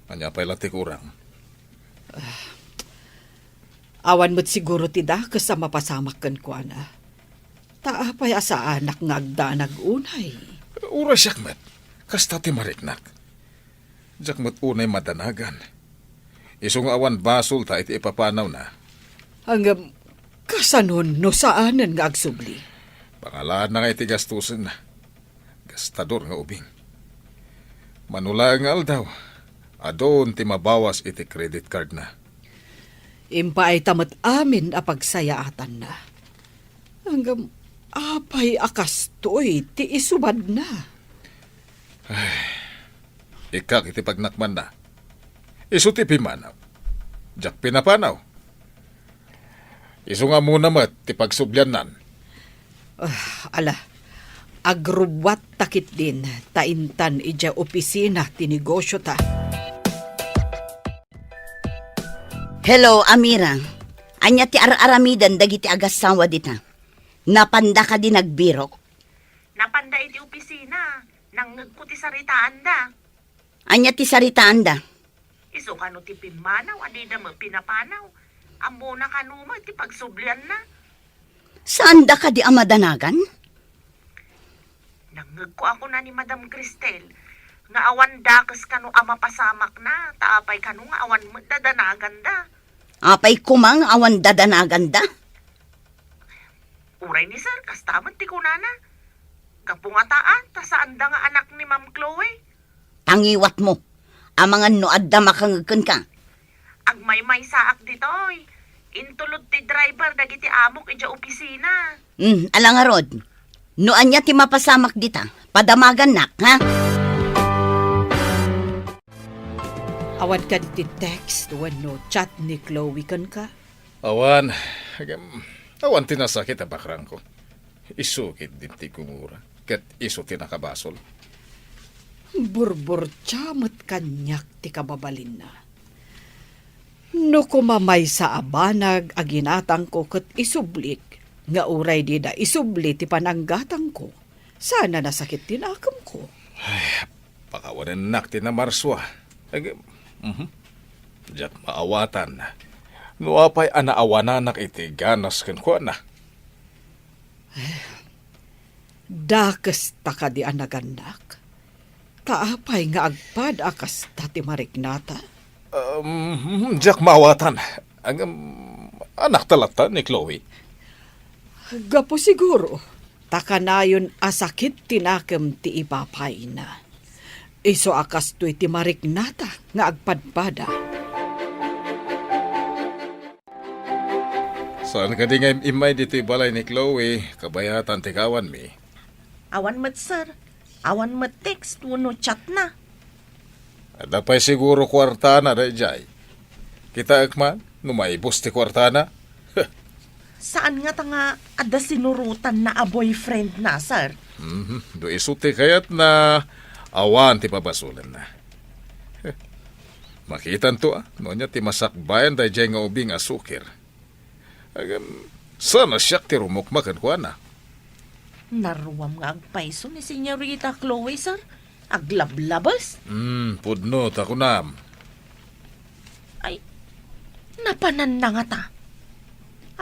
Anya pa'y lati kurang. Awan mo't siguro tida kasama pasamak kan ko na. Taapay asa anak ngagdanag unay. Ura siyakmat. Kasta ti mariknak. Jakmat unay madanagan. Isong awan basol ta iti ipapanaw na. Hanggang kasanon no saanan nga agsubli. Pangalaan na nga iti gastusin na. Gastador nga ubing. Manulangal daw. Adon ti mabawas iti credit card na. Impa ay tamat amin a pagsayaatan na. Hanggang apay akastoy ti isubad na. Ikak iti pagnakman na. Isu ti pimanaw. Jak pinapanaw. Isu nga muna mat ti pagsubyanan. Ala, agrubwat takit din taintan ija opisina ti negosyo ta. Hello, Amira. Anya ti aramidan dagiti agasawa dita. Napanda ka din nagbirok. Napanda iti opisina. Nangag ko ti saritaan da. Anya ti saritaan da. Iso kano ti pimanaw, adi da mo pinapanaw. Amo na kanuma ti pagsublian na. Saan da ka di amadanagan? Nangag ko ako na ni Madam Cristel. Nga awan dakas kano ama pasamak na. Taapay kano nga awan mo dadanagan da. Apay kumang awan dadanagan da. Uray ni sir, kastaman ti kunana. Kapungataan, ta saan da nga anak ni Ma'am Chloe. Tangiwat mo. Amangan no adda makangagkan ka. Agmay-may saak ditoy. Intulod ti driver dagiti amok ija opisina. Ala nga rod. No anya ti mapasamak dita. Padamagan nak, ha? Awan ka di text no chat ni Chloe kan ka. Awan. Awan tinasakit a bakrang ko. Isukit din ti kumura. Kat iso tinakabasol. Burbur chamot kanyak ti kababalin na. No kumamay sa abanag aginatang ko kat isublik. Nga uray di da isubli ti pananggatang ko. Sana nasakit tinakam ko. Pakawanan nak ti na marswa. Diyak maawatan. Nuapay anaawanan iti ganas ken kuana. Dakes ta ka di anaganak. Taapay nga agpad akas tati marignata. Diyak mawatan. Ang anak talata ni Chloe. Gapo siguro. Takanayon asakit tinakem ti ipapay na. Iso akas to iti marignata nga agpadpada. Saan ka di nga imay dito balay ni Chloe? Kabayatan tikawan mi. Awan mat, sir. Awan mat text, wano chat na. Adapay siguro kwartana da jay. Kita akman, numaibos ti kwartana. Saan nga tanga ada sinurutan na a boyfriend na, sir? Do isuti kayat na awan ti pabasulan na. Makitan to nonya ti masakbayan da jay nga ubing asukir. Sana siyak ti rumukmakan ko na. Naruwam nga agpaiso ni Senyorita Chloe, sir. Aglablabas. Pudno, takunam. Ay, napanan na nga ta.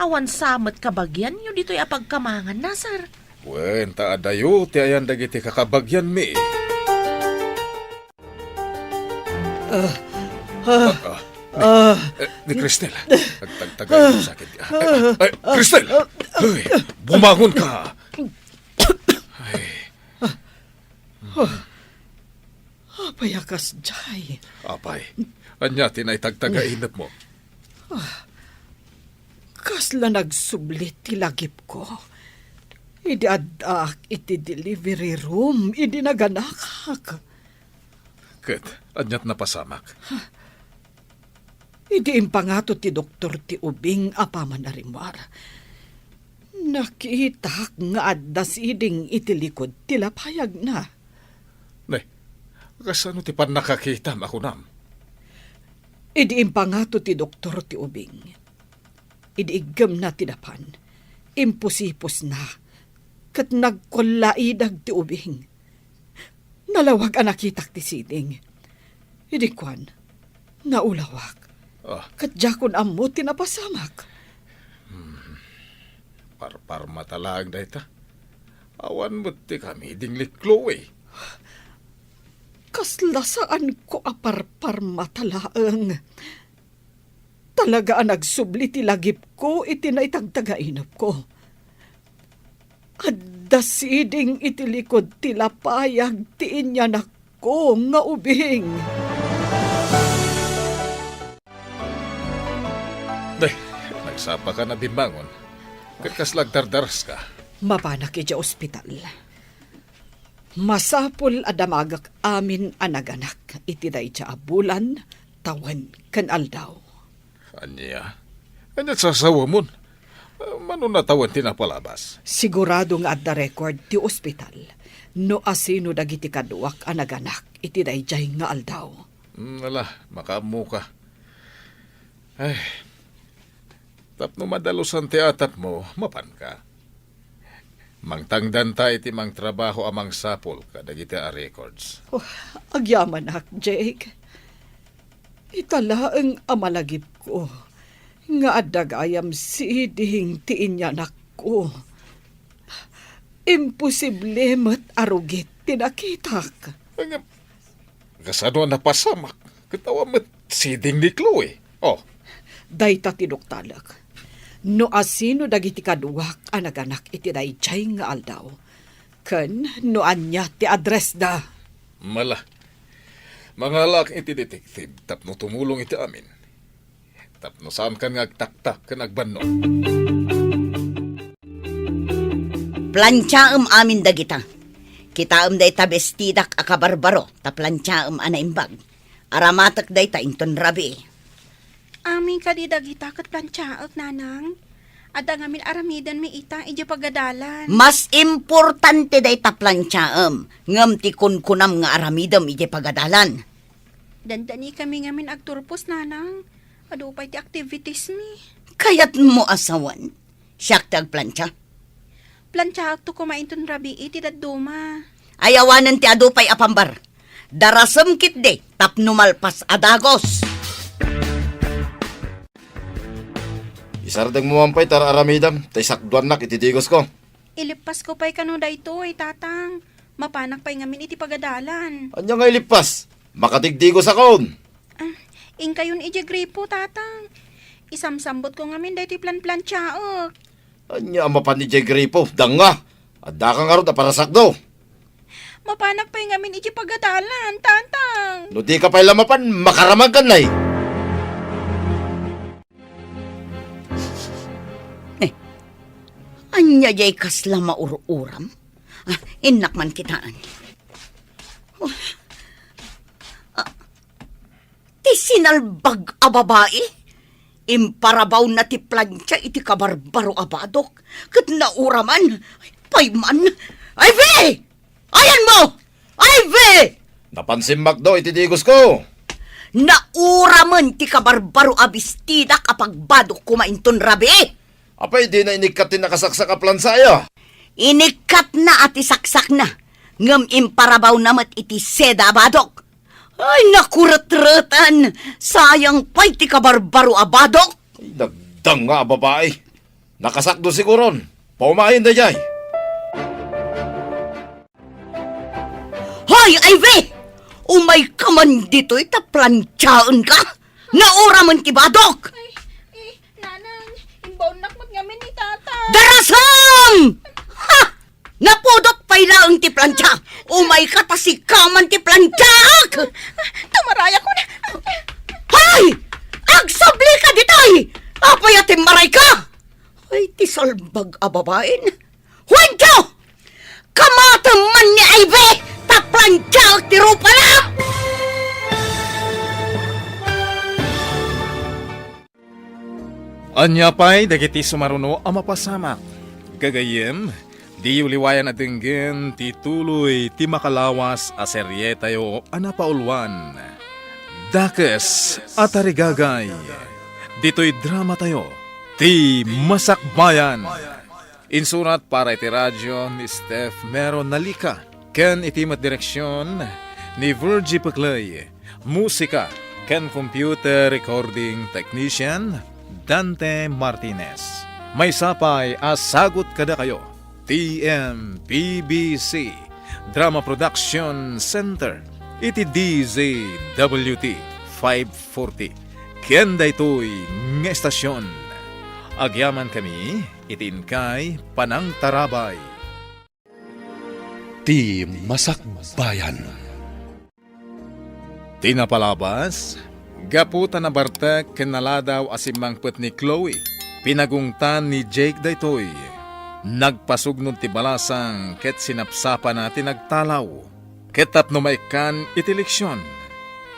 Awan samat kabagyan, yun dito'y apagkamangan na, sir. Wen, taadayo, ti ayan dagiti kakabagyan mi. Ni Cristel, nagtagtagay mo sakit. Ay, Cristel! Ay, bumangon ka! Apay akas jay. Apay, anya tinay tagtagainat mo. Kasla nagsublit ti lagip ko. Idi adak iti delivery room. Idi naganakak. Ket, anyat napasamak. Idi impangato ti doktor ti ubing apaman na rimwar. Nakita nga addas iding itilikod tilapayag na. Nay, kasano ti pan nakakita makunam? Idi impangato ti doktor ti ubing. Idi igam na tinapan. Imposipos na. Kat nagkulaidag ti ubing. Nalawag ang nakitak ti siding. Idi kwan, naulawak. Kat jakon amo tinapasamak. Parpar matalag da ita. Awan mo ti kami dinglit Chloe. Kaslasaan ko aparpar matalaang. Talaga ang nagsubli ti lagip ko iti naitagtagainap ko. Adda siding itilikod ti lapayag ti inyanak ko nga ubing. Day, nagsapa ka na bimbangon. Katkaslag dardaras ka. Mapanak iti ospital. Masapul adamagak amin anaganak iti day bulan tawan kan aldaw. Anya? Anyat sasawa mo? Mano natawan tinapalabas? Sigurado nga adda record ti ospital. No asino dagiti kaduak anaganak iti day nga aldaw. Wala, makamu ka. Ay, tapno madalusan ti atap mo, mapan ka. Mangtangdan ta iti mang trabaho amang sapol kadagiti a records. Oh, agyaman hak, Jake. Italaang amalagip ko. Nga adagayam siding ti inyanak ko. Imposible mat arugit tinakitak. Kasano na pasamak? Katawa mat siding ni Chloe. Oh, Dayta tinuktalak. No asino dagiti kaduak anaganak iti dayjay nga aldaw. Ken no anya ti address da. mala. Mangalak iti detective tapno tumulong iti amin. Tapno saan kan ngagtaktak kan agbanno. Plantsaam amin dagita. Kitaam day ta bestidak akabarbaro ta plantsaam anaimbag. Aramatak day ta inton rabi. Amin ka di dagita kat plantsaak, nanang. Ada ngamin aramidan mi ita, ija pagadalan. Mas importante day ta plantsaam. Ngam ti kunkunam nga aramidam ije pagadalan. Dandani kami ngamin agturpos, nanang. Adupay ti activities mi. Kayat mo asawan. Siyak ti agplantsa. Plantsaak to kumainton rabi iti daduma. Ayawanan ti adupay apambar. Darasam kit de tapno malpas adagos. Isardang mo mampay tara aramidam, tay sakduan nak ititigos ko. Ilipas ko pa'y kano dayto tatang. Mapanak pa'y ngamin iti pagadalan. Anya nga ilipas, makatigdigos akon. Ing kayon iti gripo tatang. Isamsambot ko ngamin dayto plan-plan tsaok. Anya mapan ni Gripo, danga. Adda kang arot para sakdo. Mapanak pa'y ngamin iti pagadalan, tatang. No di ka pa'y lamapan, makaramag ka na Anya jay kasla maururam? Inak man kitaan. Ti sinalbag a babae? Imparabaw na ti plancha iti kabarbaro abadok. Kat nauraman, payman. Ivy! Ayan mo! Ivy! Napansin Macdo, ititigos ko. Nauraman ti kabarbaro abistida kapag badok kumainton rabi. Apay di na inikatin nakasaksak a plan saya. Inikat na at isaksak na. Ngam imparabaw namat iti seda abadok. Ay, nakurat-ratan. Sayang pa'y ti kabarbaro abadok. Ay, nagdang nga babae. Nakasakdo siguron. Paumahin na jay. Hoy, Ivy! Umay ka man dito'y taplansyaon ka. Naura man ti badok. Nanang, imbaw nakmat ngamin ni tatang. Darasam! Ha! Napudot pa'y laang ti plansya. Umay ka tasikaman ti plansyak. Tumaraya ko na. Hay! Agsabli ka ditoy! Apay ating maray ka! Ay, ti salbag a babaen. Huwento! Kamatang man ni Ivy! Taplansya ti rupa na! Anya pa'y dagiti sumaruno ang mapasamak. Gagayem, di uliwayan at dinggin ti tuloy ti makalawas a serye tayo anapaulwan. Dakes at arigagay. Dito'y drama tayo, ti Masakbayan. Insurat para iti radyo ni Steph Meron Nalika. Ken itimat direksyon ni Virgie Paclay. Musika ken computer recording technician Dante Martinez. May sapay asagot kada kayo. TMPBC Drama Production Center. Iti DZWT 540. Kenda ito'y nga estasyon. Agyaman kami, itin kay Panang Tarabay. Ti Masakbayan. Tinapalabas, gaputan na bartek kinaladaw asimangpet ni Chloe. Pinagungtan ni Jake daytoy. Nagpasugnon ti balasang ket sinapsapa na tinagtalaw. Ketap no maikan iti leksyon.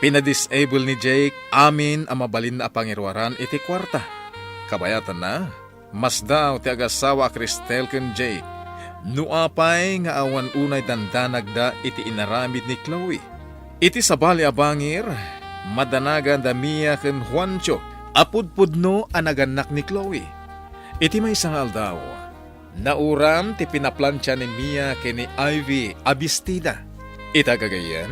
Pinadisable ni Jake amin ang mabalin na apangirwaran iti kwarta. Kabayatan na, mas daw ti agasawa Cristel ken Jake. Nuapay nga awan unay dandanagda iti inaramid ni Chloe. Iti sabali abangir, madanagan da Mia ken Juancho, apudpudno anaganak ni Chloe. Iti may sangal daw, nauram ti pinaplansya ni Mia ken ni Ivy abistida. Itagagayan,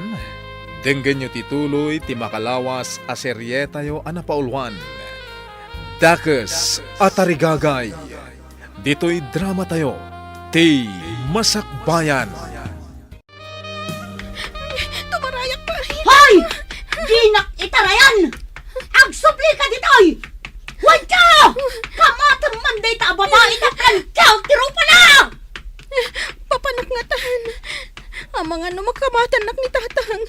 denggan nyo tituloy ti makalawas a serye tayo anapaulwan. Dakes at arigagay, dito'y drama tayo, ti Masakbayan. Tumarayak pa. Hoy! Dinak itarayan! Agsubli ka ditoy! Huwag kamatang manday ta babae na plansya ti rupa na! Papanak nga tahan. Ang mga magkamatanak ni tatang.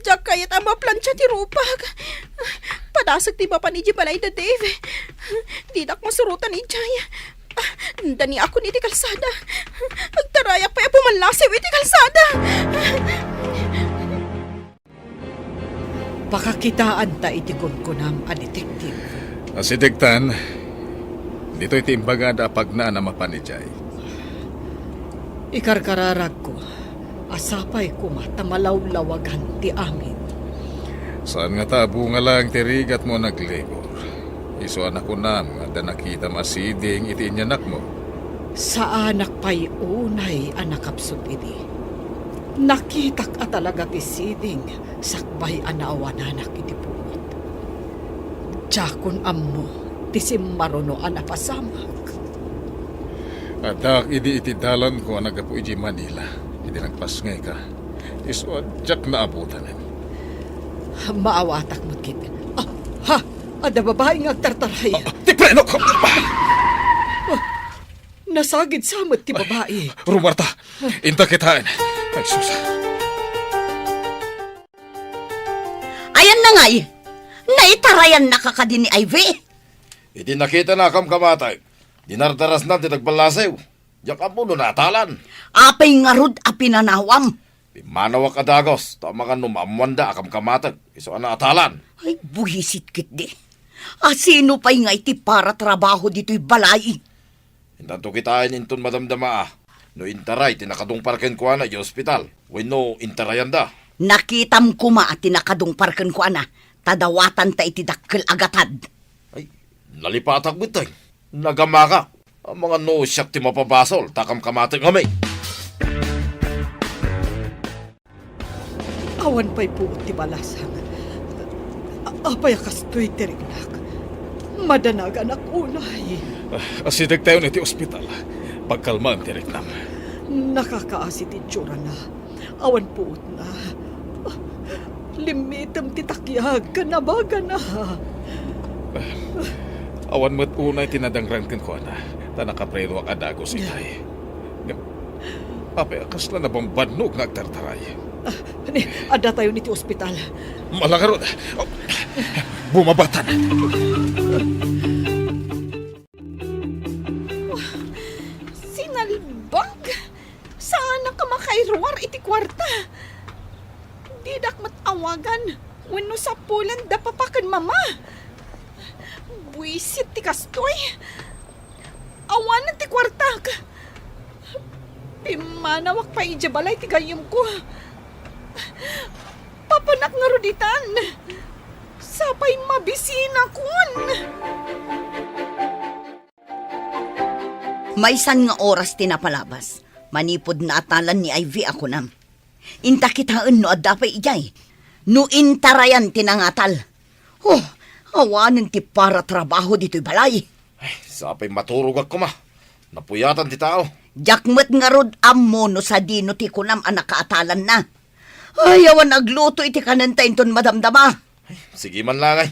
Diyak kayat ang maplansya ti rupag. Padasag ti ba pa ni Jibalay da Dave. Didak masurutan ni Jaya. Dani ako ni ti kalsada. Agtarayak pa pumanlasiw iti kalsada. Pakakitaan ta iti kunkunam a detektiv. Asidegtan, dito'y ti imbagada pag na mapanijay. Ikarkararag ko, asapay ko matamalaw-lawagan ti amin. Saan nga tabo nga lang tirigat mo naglibor? Iso anak ko na nga nakita masiding iti inyanak mo. Sa anak pa'y unay anakapsot iti. Nakitak at talaga ti siding sakbay anawananak iti puot. Tiyakon ammo ti si maruno anapasamak. Adak, idi itidalan ko ang nagapu iji Manila. Idi nagpasngay ka. Iso adyak na abutanin. Maawatak mo't kit. Ha! Ada babae nga agtartaray. Ti preno ko! Nasagid samot ti babae. Rumarta, inta kitain. Ay, sus. Ayan na nga'y. Naitarayan na kakadin ni Ivy. Iti nakita na akam kamatay. Dinardaras na tinagbalasay. Diyak apuno na atalan. Apay nga rod a pinanawam. Manawak adagos. Tama ka numamwanda akam kamatag. Iso na atalan. Ay, buhisit kit di. Sino pa'y nga iti para trabaho dito'y balay? Hintanto kitain inton madamdama ah. No intaray, tinakadong parken ko na yung ospital. Weno intarayan da. Nakitam kuma at tinakadong parken ko ana. Tadawatan ta iti dakkel agatad. Ay, nalipatak bitay. Nagama ka. Ang mga no siyak ti mapabasol. Takam kamatag kami. Awan pa'y puot ti balasang. Apay kastoy tirignak. Madanag anak unay. Asidag tayo na ti ospital. Pagkalmaan ti reklam. Nakakaasi ti tsura na. Awan puot na. Limitam ti takyag. Kanabaga na. Awan mo't unay tinadangran kan ko na. Tanakapreno ang adagos itay. Apay, kasla na bambadnog nga agtartaray. Ada tayo niti ospital. Malangarod. Bumabatan. Sinalbag? Saan ka makairuar iti kwarta? Didak matawagan. Wano sa pulan da papakan mama. Buisit ti kastoy. Awanan ti kwarta. Pimanawak pa ijabalay ti gayam ko. Papanak nga ruditan. Sapay mabisina kun. Maysan nga oras tinapalabas. Manipod na atalan ni Ivy ako nam. Inta kitaan no adapay ijay. No intarayan tinangatal. Oh, awanan ti para trabaho dito'y balay. Ay, sapay maturog ako ma. Napuyatan ti tao. Jakmet nga rod ammo no sa dino ti kunam anak kaatalan na. Ay, awan agluto iti kanantayin ton madamdama. Sige man lang ay.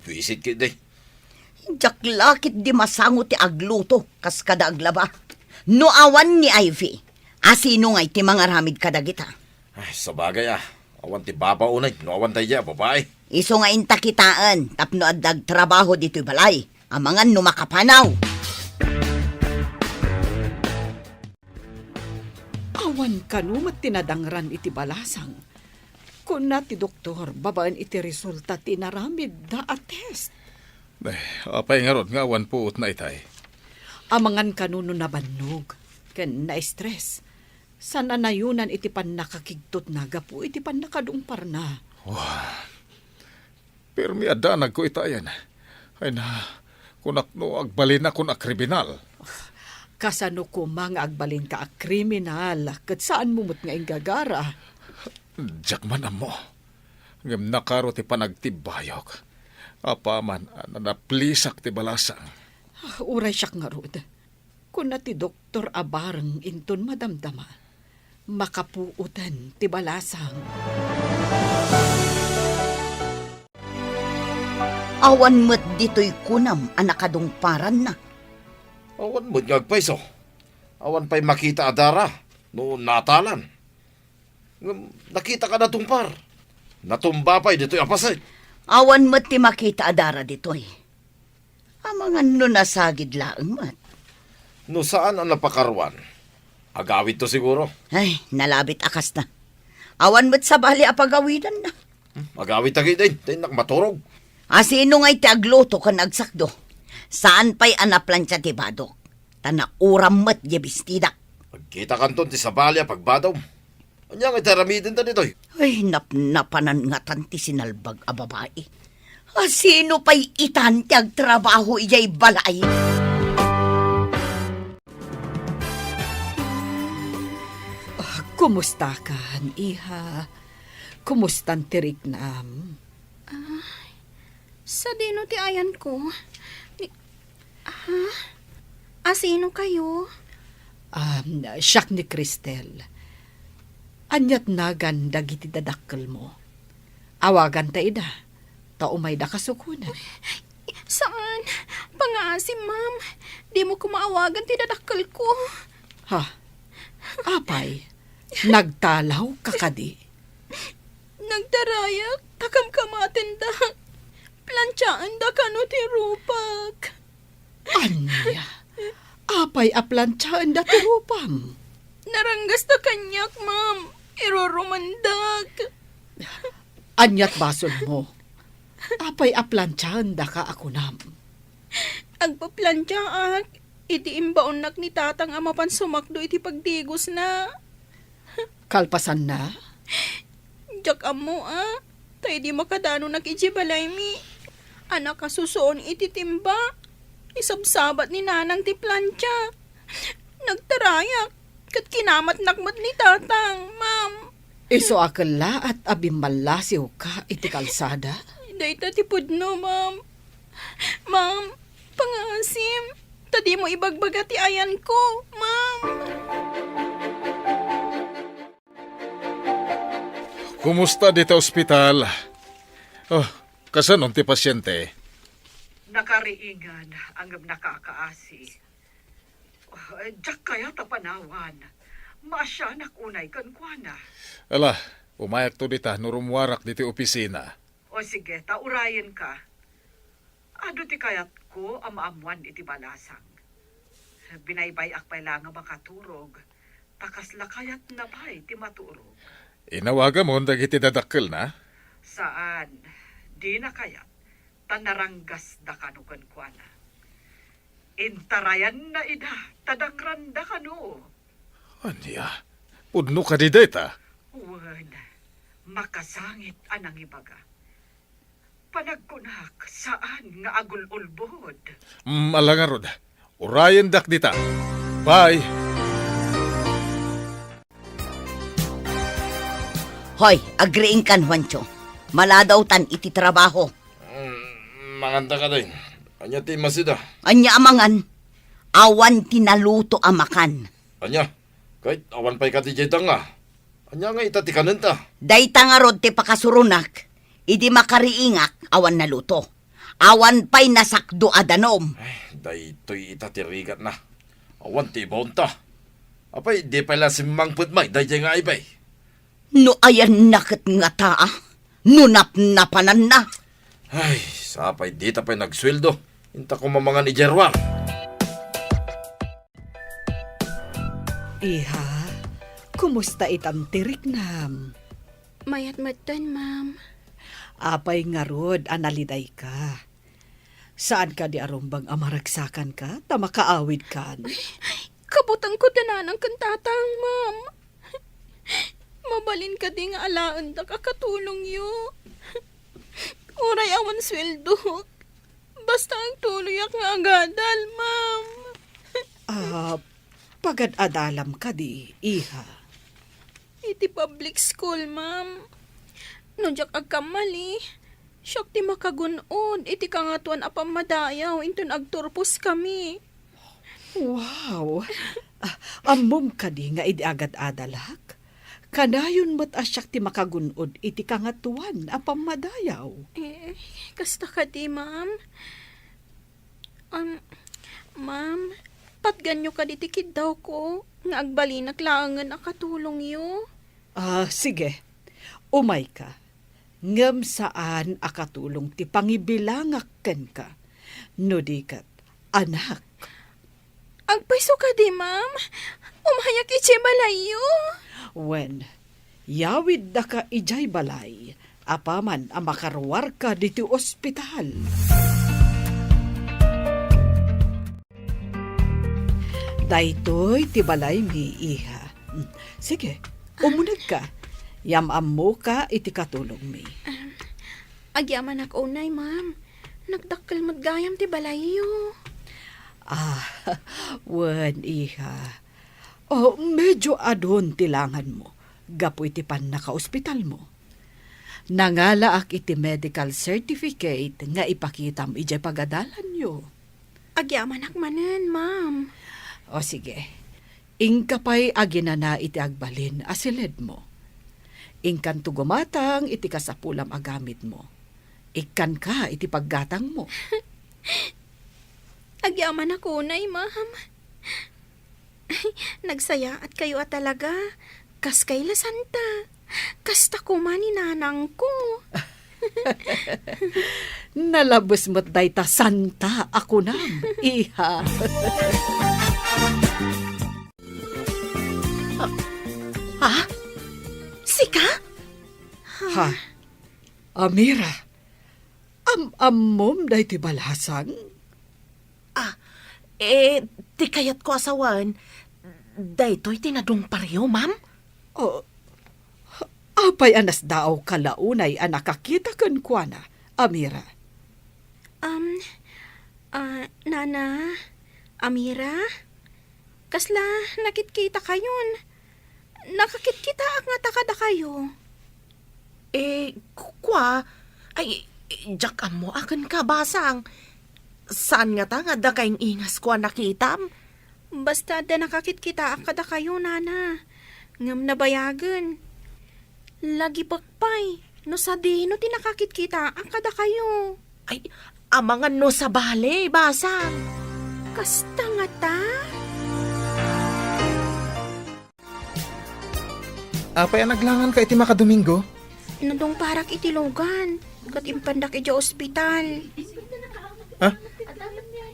Visit kit day. Jaklakit di masango ti agluto kas kada aglaba. No awan ni Ivy. Asino nga iti mga ramid kadagita. Ay, sa bagay ah. Awan ti baba unay. No awan tayo babae. Iso nga inta kitaan tapno adag trabaho dito'y balay. Amangan no makapanaw. Awan kanumat tinadangran iti balasang. Kung na ti doktor, babaan iti resulta tinaramid da attest. Apay nga rod nga awan puot na itay. Amangan kanuno na bannog, ken na-stress. Sana nayunan iti pan nakakigtot na gapu, iti pan nakadungpar na. Pero mi adanag ko itayan. Ay na, kunak no agbalin na kun a kriminal. Kasano ko mga agbalin ka a kriminal, kat saan mumot nga ingagara. Diyak man mo. Ngam nakaro ti panagtibayok. Apaman, nanaplisak ti balasang. Uray siyak nga rod. Kung na ti doktor abarang inton madamdama, makapuutan ti balasang. Awan met dito'y kunam anakadungparan na. Awan mo ngagpaiso. Awan pa'y makita adara. No natalan. Nakita ka na tumpar. Natumba pa'y dito'y apasay. Awan met ti makita adara dito'y. Amangan no nasagid laeng mat. No saan ang napakarwan? Agawid to siguro. Ay, nalabit akas na. Awan met sa bali apagawidan na. Agawid tagi din. Tayo maturog. Asino nga iti agluto kan agsakdo. Saan pa'y anaplansya ti badok? Tana uram met di bistidak. Pagkita kanton ti sabalya pagbadaw. Anya nga itaramidin ta dito'y. Ay, napnapanan nga tanti sinalbag a babae. Sino pa'y itan ti agtrabaho iyay balay? Kumusta kan, iha? Kumustan tirik nam? Sa dino ti ayan ko. Sino kayo? Siyak ni Cristel. Anyat na ganda giti dadakkel mo. Awagan ta ida. Ta umay da kasukunan. Saan? Pangasim, ma'am. Di mo ko maawagan tinadakal ko. Ha? Apay, nagtalaw ka kadi. Nagdarayak, takam kamatin da. Plantsaan da kano ti rupak. Anya? Apay aplansaan da turupam. Naranggas da kanyak, ma'am. Irorumandag. Anyat basol mo. Apay aplansaan da ka ako nam. Agpaplantsaak, iti imbaonak ni tatang amapan sumakdo iti pagdigos na. Kalpasan na? Jak amo tayo di makadano nakijibalay mi. Anak kasusoon iti timba. Isabsabat ni nanang ti plantsa. Nagtarayak, kat kinamat nakmat ni tatang, ma'am. Iso akala at abimalasiw ka iti kalsada? Dahita ti pudno, ma'am. Ma'am, pangasim. Tadi mo ibagbaga ti ayan ko, ma'am. Kumusta dito ospital? Oh, kasanon ti pasyente? Nakariingan ang nakakaasi. Diyak kaya tapanawan. Maasya nakunay kankwana. Ala, umayak to dita, nurumwarak diti opisina. O sige, taurayan ka. Ado ti kayat ko amaamuan iti balasang. Binaybay akpay lang nga makaturog. Takas lakayat na bay ti maturog. Inawaga mo, dagiti dadakkel na? Saan? Di na kayat. Tanaranggas da kanukan kuana. Intarayan na ida. Tadangran da kanu. Anya, pudno ka di data. Uwan, makasangit anang ibaga. Panagkunak saan nga agul-ulbod. Malangarod, urayan dak dita. Bye! Hoy, agreeing kan, Juancho. Maladaw tan iti trabaho. Manganda ka din. Anya ti masida. Anya amangan, awan tinaluto amakan. Anya, kahit awan pa'y katijay nga. Anya nga itati kanenta. Dayta nga rod ti pakasurunak, idi makariingak awan naluto. Awan pa'y nasakdo adanom. Daytoy itatirigat na. Awan ti bonta. Apay, di pala si Mang Putmay, dayjay nga ibay. No ayan nakit nga taa, nunap-napanan na. Ay, sapay di tapay nagsweldo. Inta ko mamangan ni Jerwar. Iha, kumusta itam tirik nam? Mayat-matan, ma'am. Apay nga rod, analiday ka. Saan ka di arumbang amaragsakan ka? Tamakaawid kan. Kabutang ko dananang kantatang, ma'am. Mabalin ka di nga alaan da kakatulong yu. Uray awan sweldo. Basta ang tuloy ak nga agadal, ma'am. Pagad-adalam ka di, iha. Iti public school, ma'am. Nunjak agkamali. Siyak ti makagunod. Iti kangatuan apamadayaw. Intun agturpos kami. Wow! Amom ka di nga idi agad-adalak. Kanayon mo't asyak ti makagunod iti kangatuan apam madayaw. Kasta ka di, ma'am. Ma'am, patganyo ka di tikid daw ko. Nga agbalinak laangan akatulong yo. Sige. Umay ka. Ngam saan akatulong ti pangibilangak ken ka. No di kat, anak. Agpaiso ka di, ma'am. Umayak iti balayo. Wen, yawid da ka ijay balay, apaman ang makarwar ka diti ospital. Daytoy ti balay mi iha. Sige, umunag ka. Yamam mo ka iti katulong mi. Agyaman ak unay, ma'am. Nagdakkel magayam ti balayo. Wen iha. Medyo adon tilangan mo. Gapo iti pan naka-ospital mo. Nangala ak iti medical certificate nga ipakitam ijay pagadalan nyo. Agyaman akmanen, ma'am. O sige, ingka pa'y aginana iti agbalin asilid mo. Ingkan tugumatang iti kasapulam agamit mo. Ikan ka iti paggatang mo. Agyaman ako nay, ma'am. Nagsaya at kayo at talaga. Kas kay la Santa. Kasta ko man ninanang ko. Nalabos mo't dayta santa ako na, iha. Ha? Sika? Ha? Amira, am-amom dayti balasang? Di kayat ko asawan. Daytoy tinadong pareho, ma'am? O, apay anas daaw kalaunay a nakakita kan kuana, Amira. Nana, Amira, kasla nakitkita kayon. Nakakitkita ak nga takada kayo. Kwa, ay, jak mo akan ka basang. Saan nga ta nga da kayong ingas ko nakitam? Basta da nakakitkita ak kada kayo, Nana. Ngam nabayagan. Lagi pagpay. No sa di, no tinakakitkita ak kada kayo. Ay, amangan no sa bale, basang. Kasta nga ta? Apay naglangan ka iti makadomingo? Nadong parak itilogan. Kat impandak iti ospital.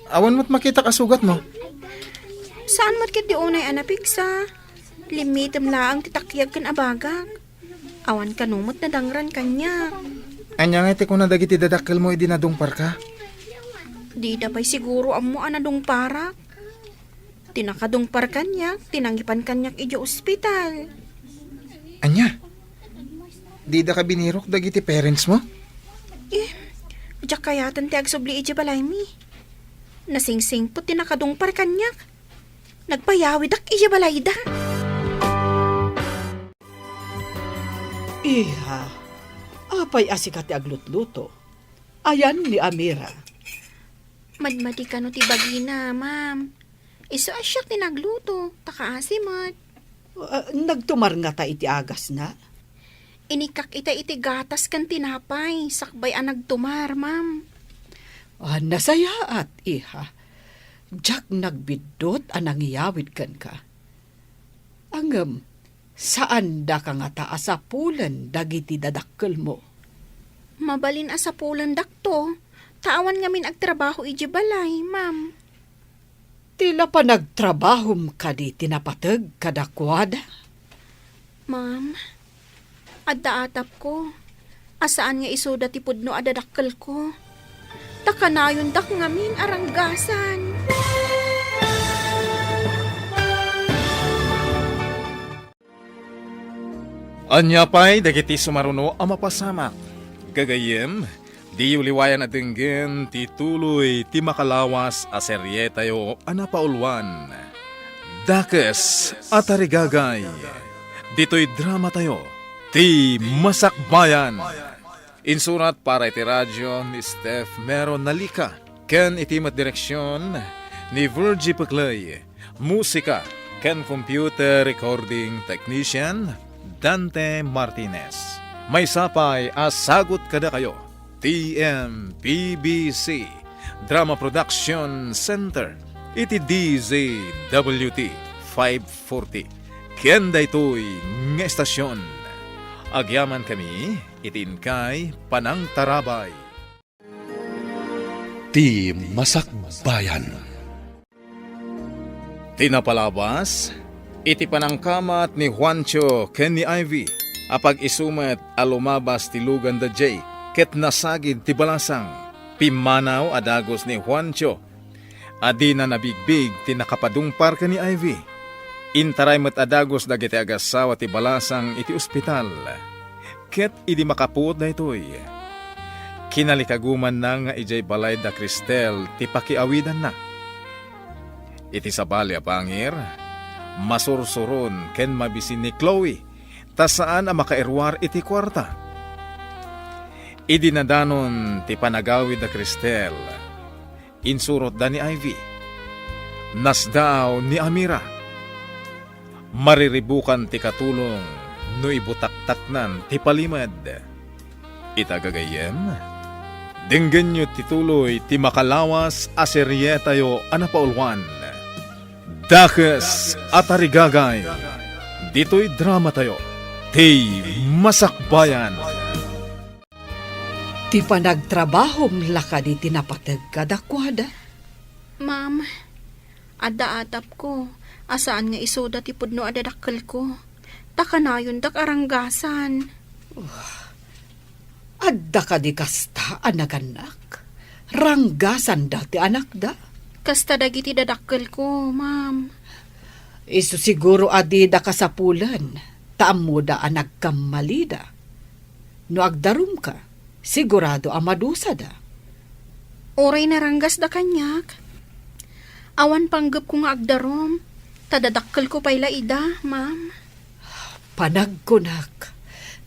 Awan mo't makita kasugat mo. Saan mo't kiti unay anapigsa? Limitem laang titakyag kan abagag. Awan kanumot na dangran kanya. Anya nga iti ko na dagiti dadakkel mo idinadungpar ka. Di da pa'y siguro amo anadong parak. Tinakadungpar kanya, tinanggipan kanyak iti ospital. Anya? Di da ka binirok dagiti parents mo? Diyak kayatan ti agsubli iti balay mi. Nasingsing po tinakadungpar kanyak. Nagpayawid ak iti balay da. Iha, apay asikati aglutluto. Ayan ni Amira. Madmadi ka no ti bagina, ma'am. Iso asyak tinagluto, takaasimot. Nagtumar nga ta iti agas na. Inikak ita iti gatas kan tinapay, sakbay ang nagtumar, ma'am. Nasayaat, iha. Jak nagbidot anang iyawid kan ka. Angam, saan da ka nga taas sa pulan dagiti dadakkel mo? Mabalin asapulan dakto. Taawan ngamin agtrabaho iji balay, ma'am. Tila pa nagtrabahom ka di tinapatag kadakwada. Ma'am, adda atap ko. Asaan nga isuda ti pudno adadakkel ko. Takanayon dak ngamin aranggasan. Anya pa'y dagiti sumaruno ang mapasamak. Gagayem, di uliwayan at dinggin ti tuloy ti makalawas a serye tayo anapaulwan. Dakes at arigagay. Dito'y drama tayo. Ti Masakbayan. Insurat para iti radyo ni Steph Mero Nalika. Ken itimat direksyon ni Virgie Paclay. Musika ken computer recording technician Dante Martinez. May sapay asagot kada kayo. TMPBC Drama Production Center. Iti DZWT 540. Kenda ito'y ng estasyon. Agyaman kami, itinkay Panang Tarabay. Ti Masakbayan. Tinapalabas, iti panangkamat ni Juancho ken ni Ivy, apag isumet alumabas ti lugan da Jay, ket nasagid ti balasang, pimanaw adagos ni Juancho, adi na nabigbig ti nakapadungpar ka ni Ivy. Intaray met adagos dagiti agasawa ti balasang iti ospital, ket idi makapuot da itoy. Kinalikaguman na nga ijay balay da Cristel ti pakiawidan na. Iti sabali a pangir, masursuron ken mabisin ni Chloe, ta saan a makairwar iti kwarta. Idi nadanon ti panagawid da Cristel, insurot da ni Ivy. Nasdaaw ni Amira. Mariribukan ti katulong no ibutaktaknan ti palimad. Itagagayem, dinggan nyo tituloy ti makalawas aseryetayo anapaulwan. Dakes at arigagay, dito'y drama tayo, ti Masakbayan. Ti panagtrabahong laka di tinapatag kadakwada. Ma'am, ada atap ko. Asaan nga isoda ti pudno adadakkel ko. Takanayon dak aranggasan. Adda ka di kasta anaganak. Ranggasan dati anak da. Kasta dagiti dadakkel ko, ma'am. Isu siguro adi da kasapulan. Taam da anak kamalida. No agdarum ka, sigurado amadusa da. Oray naranggas da kanyak. Awan panggap ko nga agdarom. Tadadakkel ko payla ida, ma'am. Panagkunak,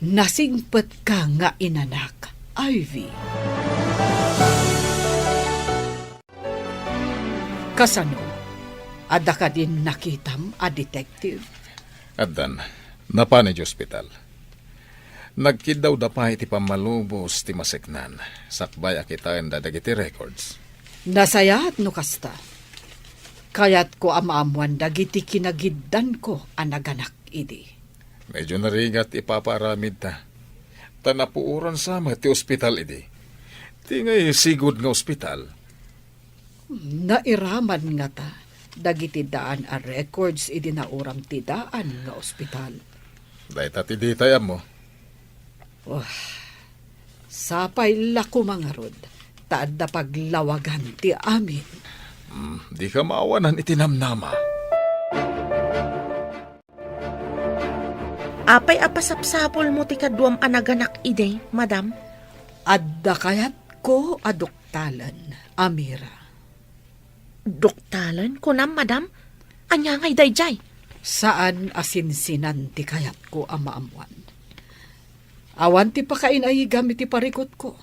nasingpet ka nga inanak, Ivy. Kasano, ada ka din nakitam a detective? Addan, napanay di ospital. Nagkidaw da pa iti pamalubos ti maseknan. Sakbay akitain da dagiti records. Nasayat no kasta. Kayat ko amaamuan dagiti kinagiddan ko anaganak idi. Medyo narigat ipaparamid ta. Tanapuuran sama ti ospital idi. Ti ngay sigod nga ospital. Nairaman nga ta, dagiti daan a records idi na uram ti daan nga ospital. Dahil tati di tayam mo. Sapay lako mga rod, taad da paglawagan ti amin. Di ka maawanan itinamnama. Apay apasapsapol mo ti kaduam anaganak ide, madam? Adda kayat ko aduktalan, Amira. Doktalan ko nam, madam? Anya ngay dayjay? Saan asinsinan ti kayat ko amaamuan? Awan ti pakain ay gamit ti parikot ko.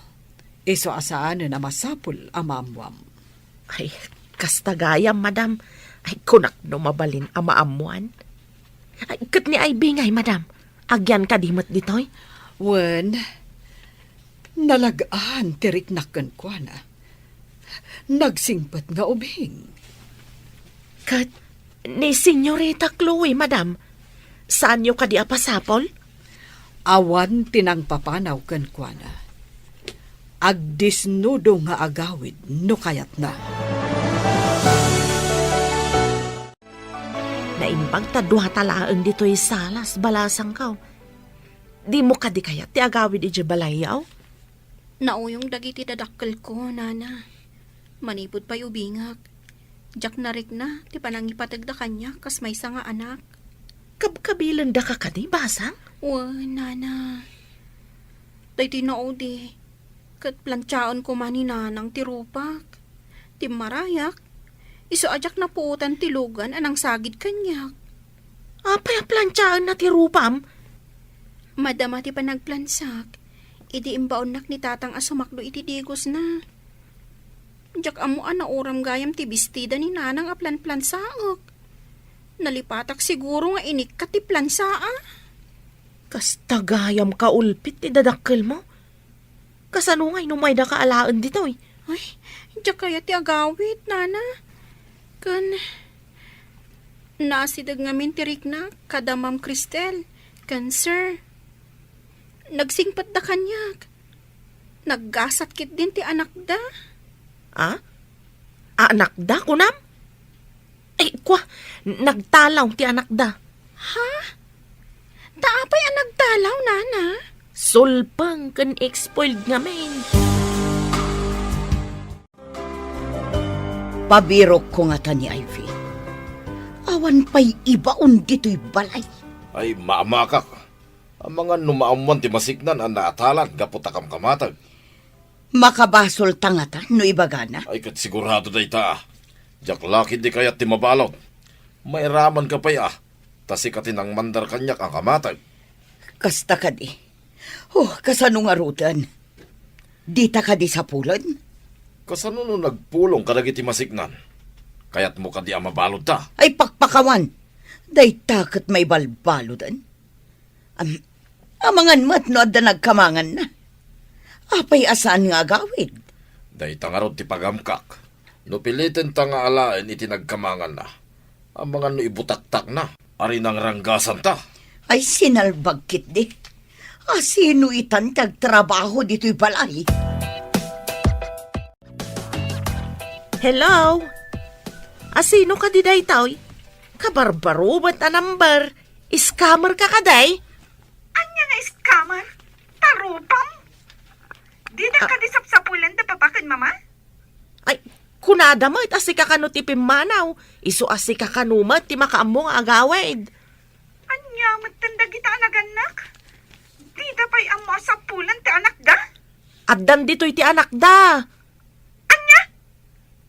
Iso asaan na masapul amaamuam. Ay, kastagayam, madam. Ay, kunak no mabalin amaamuan. Ay, kat ni ay bingay, madam. Agyan ka dimot ditoy? Wen, nalagaan tirik nakan ko na. Nagsingpat nga ubing. Kat, ni Senyorita Chloe, madam. Saan nyo ka di apasapol? Awan tinang papanaw kan ko na. Agdisnudo nga agawid no kayat na. Naimbang tadwa talaang dito'y salas, balasang kaw. Di mo ka di kaya ti agawid iti balayaw? Nauyong dagiti dadakkel ko, nana. Manipod pa'y ubingak. Jak narik na, ti panangipatag da kanya, kas may nga anak. Kabkabilan da ka kadi, basang? Nana. Day tinaudi. Kat plantsaon ko man ni nanang tirupak. Ti marayak. Iso ajak na puutan tilugan anang sagid kanyak. Apay plantsaan na ti rupam? Madama ti panagplansak. Idi imbaon nak ni tatang asumakdo iti digos na. Jak amuan na uram gayam ti bestida ni nanang a plansaok. Nalipatak siguro nga inik ka ti plansaa. Kas tagayam ka ulpit ti dadakkel mo? Kasano ngay numay da kaalaan dito eh? Ay, jak kaya ti agawit, nana. Kan, nasidag ngamin tirik na, kada Ma'am Cristel, kan sir. Nagsingpat da kanyak. Naggasat kit din ti anak da. Anak da, kunam? Ay, kwa, nagtalaw ti anak da. Ha? Taapay ang nagtalaw, nana? Sulpang kan expoiled nga men. Pabirok ko nga ta ni Ivy. Awan pa'y ibaon dito'y balay. Ay, maamakak. Ang mga numaamuan ti masignan ang naatalan, gaputakam kamatag. Makabasol tangata no ibagana. Ay, kat sigurado da ita. Jak laki di kayat ti mabalog. May raman ka pa ya. Tasi katinang mandar kanyak ang kamatag. Kasta ka di. Kasano nga rutan? Dita ka di sa pulon? Kasano no nagpulong kadagiti masiknan? Kayat mo ka di mabalod ta. Ay pakpakawan. Day takot may balbaludan. Amangan mo't no adda nagkamangan na. Apay asaan nga agawid? Day tangarot ti pagamkak. No pilitin ta nga alain iti nagkamangan na. Ang mga no ibutaktak na. Ari nang ranggasan ta. Ay sinalbagkit di. Sino itan tagtrabaho dito'y balay? Hello? Asino ka di day taoy? Kabarbaro ba't a number? Scammer ka kaday? Anya nga scammer? Tarupang? Di na ka di sapsapulan da papakan, mama? Ay, kunada mo, itasi ka kano ti pimanaw. Iso asi ka kanumat, ti makaamong agawid. Anya, magtanda kita anak-anak? Di da pa'y amo sapulan ti anak da? Addan dito'y ti anak da. Anya?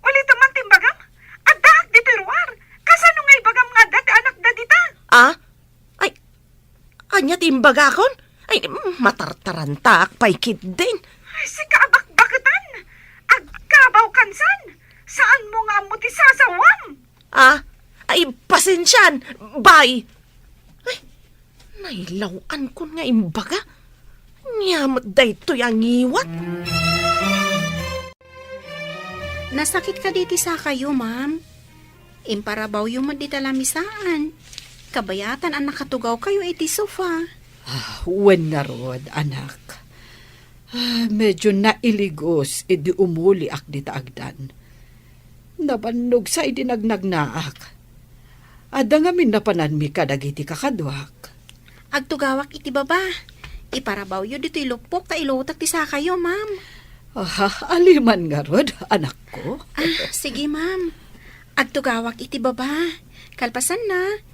Ulit man timbagam? Adak di perwar. Kasano nga ibagam nga da ti anak da dita? Ah? Ay, anya timbaga kon? Ay, matartarantak, paikit din. Ay, si kaabak-bakutan. Agkabaw kansan. Saan mo nga mo ti sasawam? Ah? Ay, pasensyan. Bye. Ay, nailawan ko nga imbaga. Nyamat daytoy ang iwat. Nasakit ka diti sa kayo, ma'am. Imparabaw yung maditalamsaan. Kabayatan ang nakatugaw kayo iti sofa. Wen na rod, anak. Medyo nailigos, idi umuli ak di taagdan. Nabannog sa idinagnagnaak. Ada nga minapanan mi kadagiti kakadwak. Agtugawak iti baba. Iparabaw yun dito'y lupok ta ilotak ti sa kayo, ma'am. Aliman nga rod, anak ko. Sige, ma'am. Agtugawak iti baba. Kalpasan na.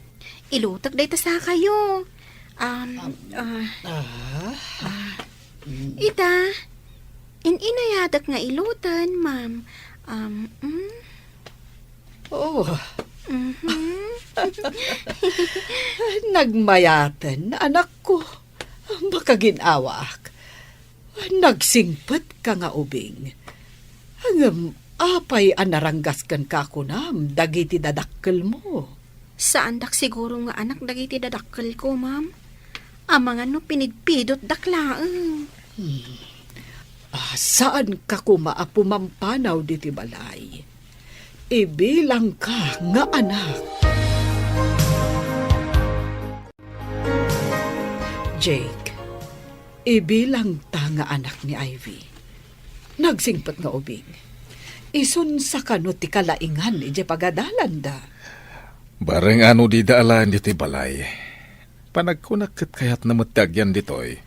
Ilutak day ta sa kayo. Ita, inayadak nga ilutan, ma'am. Oh, Mhm. nagmayaten, anak ko. Makaginawa ak. Nagsingpet ka nga ubing. Hangam, apay anaranggas kan kakunam, dagiti dadakkel mo. Saan dak siguro nga anak dagiti dadakkel ko, ma'am? Amangan no pinidpidot daklaang. Saan ka kumaapumampanaw diti balay? Ibilang ka nga anak. Jake, ibilang ta nga anak ni Ivy. Nagsingpat nga ubing. Isun sa kano ti kalaingan ije pagadalan da. Bareng ano di daalan diti balay. Panagkunakit kayat na matagyan ditoy.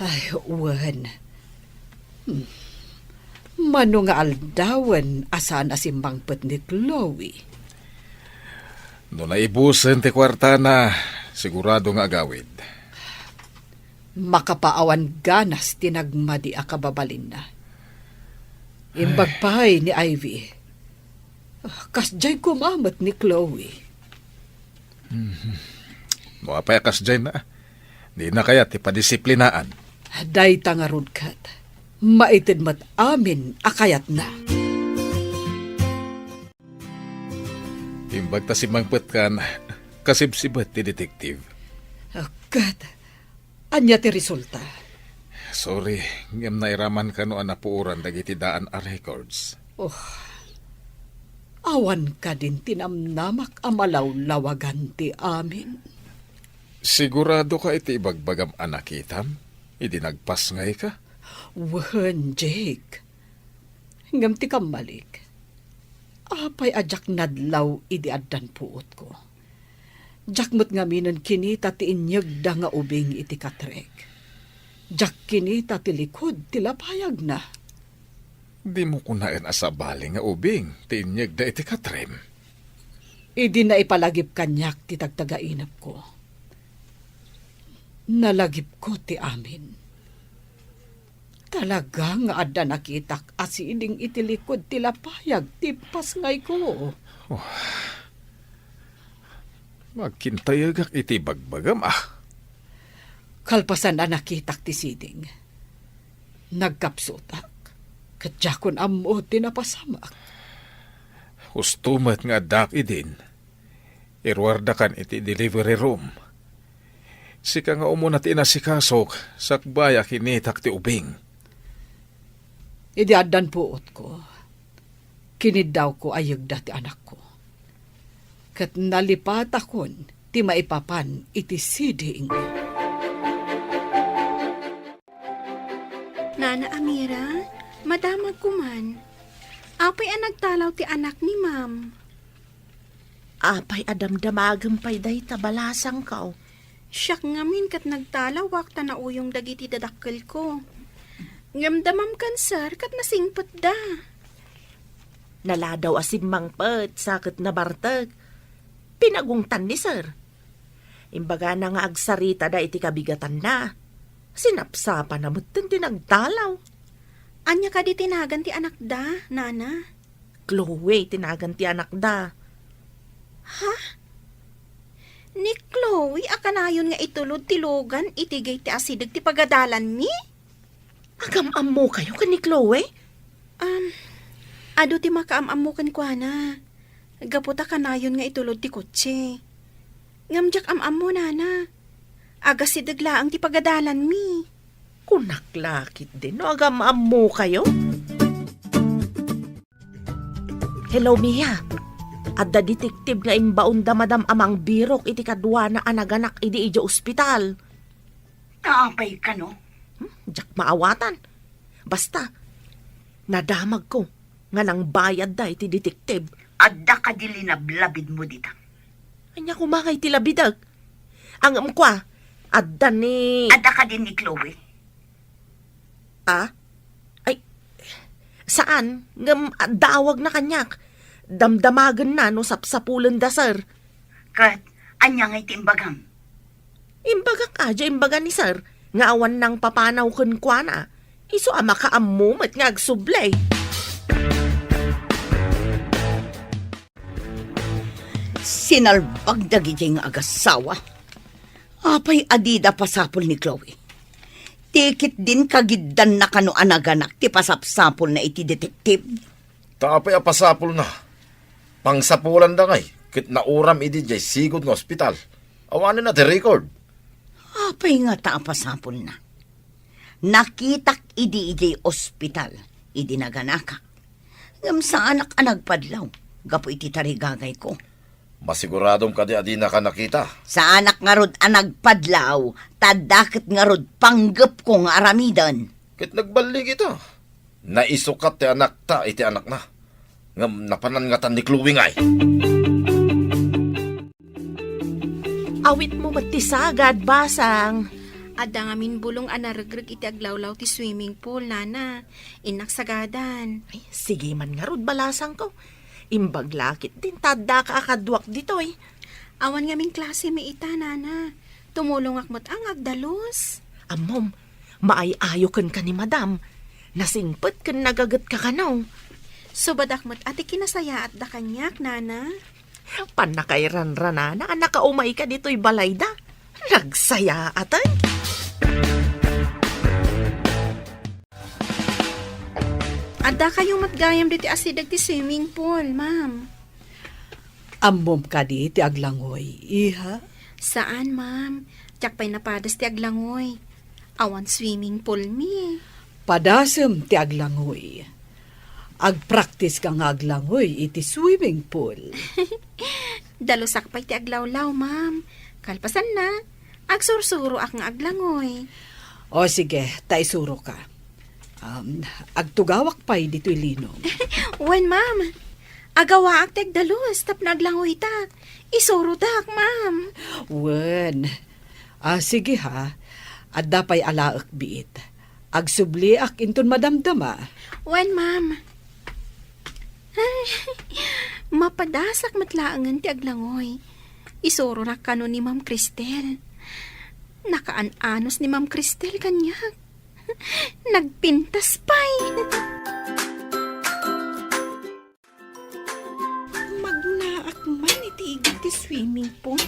Ay, uwan. Mano nga aldawan asan asimbang pet ni Chloe. No naibusen ti kwarta na, sigurado nga agawid. Makapaawan ganas tinagmadi akababalin na. Imbagpay ni Ivy. Kasjay kumamat ni Chloe. No apay kas dyan na. Di na kaya ti padisiplinaan. Day tangarod kat. Maitid mat amin akayat na. Imbag ta si mangpet kan, kasibsibat ti detektive. Kat, anya ti resulta. Sorry, ngem nairaman ka no anapuuran dagiti daan a records. Awan ka din tinamnamak amalaw-lawagan ti amin. Sigurado ka iti ibagbagam anakitam? Idi nagpas ngay ka? Wen, Jake. Hingam ti kamalik. Apay ajak nadlaw idi addan puot ko. Jakmut nga minon kinita ti inyag da nga ubing iti katrek. Jak kinita ti likod ti lapayag na. Di mo kunain asabali nga ubing, tiinyag da iti katrem. Idi na ipalagip kanyak ti tagtagainap ko. Nalagip ko ti amin. Talaga nga adda nakitak asiding itilikod ti lapayag ti pasngay ko. Magkintayagak iti bagbagam Kalpasan na nakitak ti siding. Nagkapsutak. Katjakon amo tinapasamak. Hustumat nga dak idin. Irwardakan iti delivery room. Sika nga umuna ti inasikasok, sakbaya kinitak ti ubing. Idiadan puot ko. Kinidaw ko ayag dati anak ko. Kat nalipat akon, ti maipapan iti siding. Nana Amira, madamag kuman. Apay ang nagtalaw ti anak ni ma'am. Apay adamdamagam pay day tabalasang ka. Siyak ngamin kat nagtalaw wakta na uyong dagiti dadakkel ko. Ngamdamam kan sir kat nasingpet da. Naladaw asim mangpet sakit na bartag. Pinagungtan ni sir. Imbaga na nga agsarita da iti kabigatan na. Sinapsapa na mutin tinagtalaw. Anya ka di tinagan ti anak da, nana? Chloe, tinagan ti anak da. Ha? Ni Chloe, akanayon nga itulod ti Logan, itigay ti asidag ti pagadalan mi? Agam-am mo kayo ka ni Chloe? Ado ti makaam-am mo kan kwa na. Gaputa kanayon nga itulod ti kotse. Ngamjak am-am mo, nana. Aga sidagla ang ti pagadalan mi. Kunaklakit din, no? Agam-am mo kayo? Hello, Mia. Adda detektive nga imbaon da madam amang birok iti kadwa na anaganak idi ija ospital. Kaapay ka, no? Diyak maawatan. Basta, nadamag ko nga nang bayad da iti detektive. Adda ka di linablabid mo dita. Anya kumangay ti labidag. Ang amkwa, adda ni... Adda ka din ni Chloe. Ah? Ay, saan? Ngam, dawag na kanyak. Damdamagan na no sapsapulan da, sir. Kat, anya ngay timbagang. Imbaga ka, imbaga ni sir. Nga awan ng papanaw kun kwa na. Iso ama ka amumat nga agsublay. Sinalbag dagiti nga agasawa. Apay adida pasapol ni Chloe. Tikit din kagiddan na kano anaganak ti pasapsapol na iti detektive. Tapay apasapol na. Pangsapulan da ngay. Kit nauram idi jay sigod ng ospital. Awanin na ti record. Apay nga ta pasapol na. Nakitak idi ospital. Idi naganaka. Ngam sa anak anagpadlaw. Gapo iti tarigagay ko. Masiguradong kadi adi na ka nakita. Sa anak nga rod anagpadlaw, tadakit nga rod panggap ko nga aramidan. Kit nagbalik ito. Naisukat ti anak ta iti anak na. Ngam napanangatan ni Chloe ngay. Awit mo matisagad, basang. Adda ngamin bulong anaragrag iti aglawlaw ti swimming pool, nana. Inaksagadan. Ay, sige man nga rod balasang ko. Imbaglakit din tada ka akadwak ditoy. Awan ngaming klase may ita, nana. Tumulong akmat ang agdalos. Amom, maayayo kan ka ni madam. Nasingpet kan nagagat ka kanaw. Subad akmat ati kinasaya at da kanyak, nana. Panakairan-rana na nakaumay ka dito'y balayda. Nagsaya atay. Adda kayong matgayam diti asidag ti swimming pool, ma'am. Ambom ka di ti aglangoy, iha? Saan, ma'am? Tiyak pa'y napadas ti aglangoy. Awan swimming pool mi. Padasem ti aglangoy. Agpractice ka nga aglangoy iti swimming pool. Dalusak pa'y ti aglawlaw, ma'am. Kalpasan na. Agsursuro ak nga aglangoy. O sige, taisuro ka. Agtugawak pa'y dito'y linom. Wen, ma'am. Agawa ak ti agdalus, tap na aglangoy ta. Isuro dak, ma'am. Wen. Sige ha. Adda pa'y alaak biit. Agsubli ak inton madamdama. Wen, ma'am. Mapadasak matlaangan ti aglangoy. Isuro na kano ni Ma'am Cristel. Nakaanos ni Ma'am Cristel kanyak. Nagpintas pa'y. Magnaak man iti igit ti swimming pool.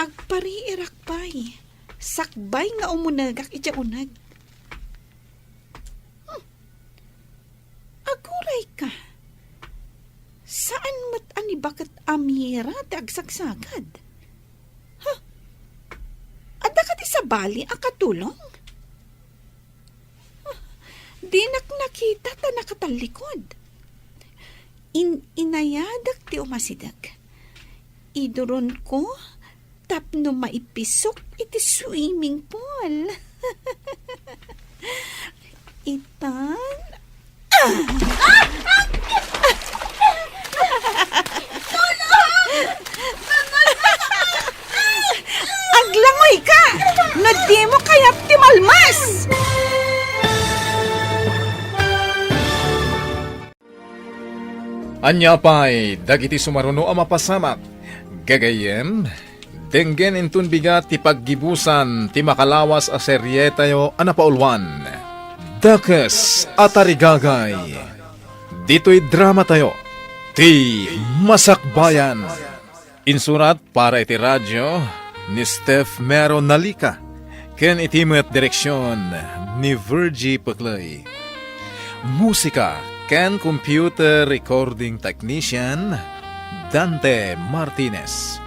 Agpariirak pa'y. Sakbay nga umunagak iti unag. pera ti agsagsagad. Ha? Adda ka ti sa bali ang katulong? Di nakita ta nakatalikod. Inayadak ti umasidag. Iduron ko tapno maipisok iti swimming pool. Itan. Aglangoy ka! No di mo kaya ti malmas! Anya pa'y dagiti sumaruno ang mapasamak. Gagayem, denggen intun bigat ti paggibusan ti makalawas a seryetayo anapaulwan. Dakes atarigagay. Dito'y drama tayo. Ti Masakbayan. Insurat para iti radyo ni Steph Mero Nalika. Ken itimet direksyon ni Virgie Puclay. Musika ken computer recording technician Dante Martinez.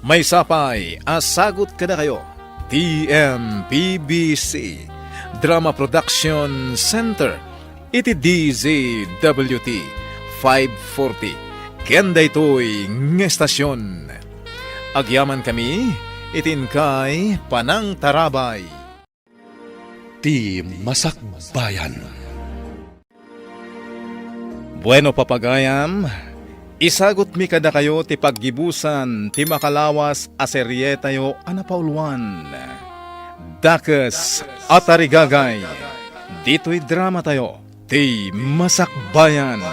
May sapay asagot kada kayo TMPBC Drama Production Center iti DZWT 540 ken daytoy nga estasyon. Agyaman kami itin kay Panang Tarabay. Ti Masakbayan. Bueno papagayam, isagot mi kada kayo ti paggibusan ti makalawas a seryetayo anapauluan. Dakes atarigagay. Dito'y drama tayo, ti Masakbayan.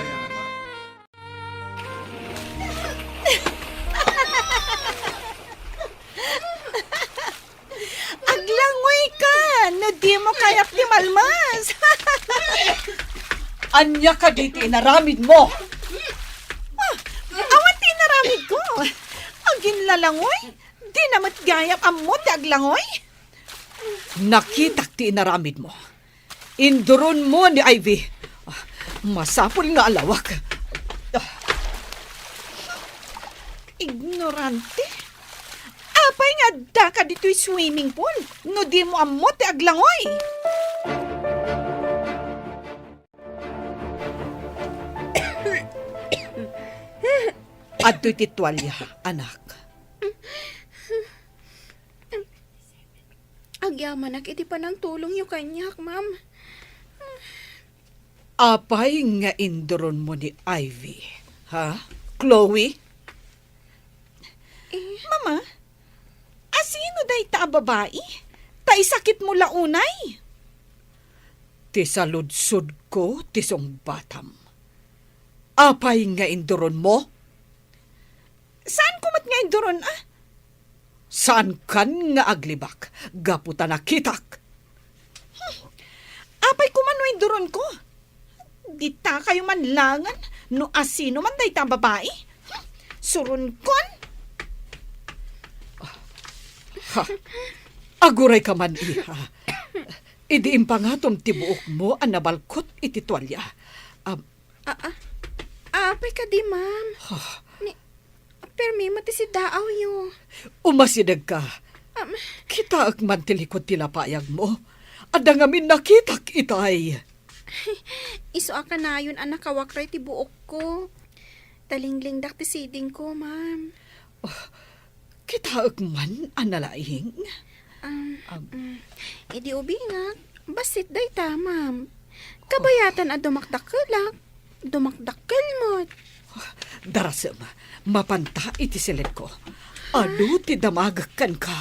Aglangoy ka! No di mo kaya ti malmas! Anya ka di inaramid mo. Awan ti naramid ko! Ang ginlalangoy! Di namat gayap ammo ti aglangoy! Nakitak ti inaramid mo. Induron mo ni Ivy. Masapol nga alawak. Ignorante! Apay nga da ka dito'y swimming pool! No di mo ammo ti aglangoy! Adto'y titwalya, anak. Agyaman iti pa ng tulong yung kanyak, ma'am. Apay nga induron mo ni Ivy. Ha? Chloe? Mama, asino day ta babae? Ta isakit mo launay? Ti saludsod ko, ti song batam. Apay nga induron mo? Saan kumat nga induron ah? Saan kan nga aglibak? Gaputa nakitak. Apay kumano induron ko? Di ta kayo manlangan no asino man day ta babae? Surun kon? Ha? Aguray ka man, iha. Idiim pa nga tom tibuok mo ang nabalkot iti tuwalya. Apay ka di, ma'am. Permi mati si daaw yo. Umasidag ka. Kita ak man tilikod tilapayag mo. Ada ngamin nakitak itay. Iso ka na yun anak kawakray ti buok ko. Talingling dak ti siding ko, ma'am. Kita ak man analaing. Idi ubi nga, basit day ta, ma'am. Kabayatan a dumakdakelak. Dumakdakel mo. Darasem, mapanta iti silit ko. Adu ti damagakan ka.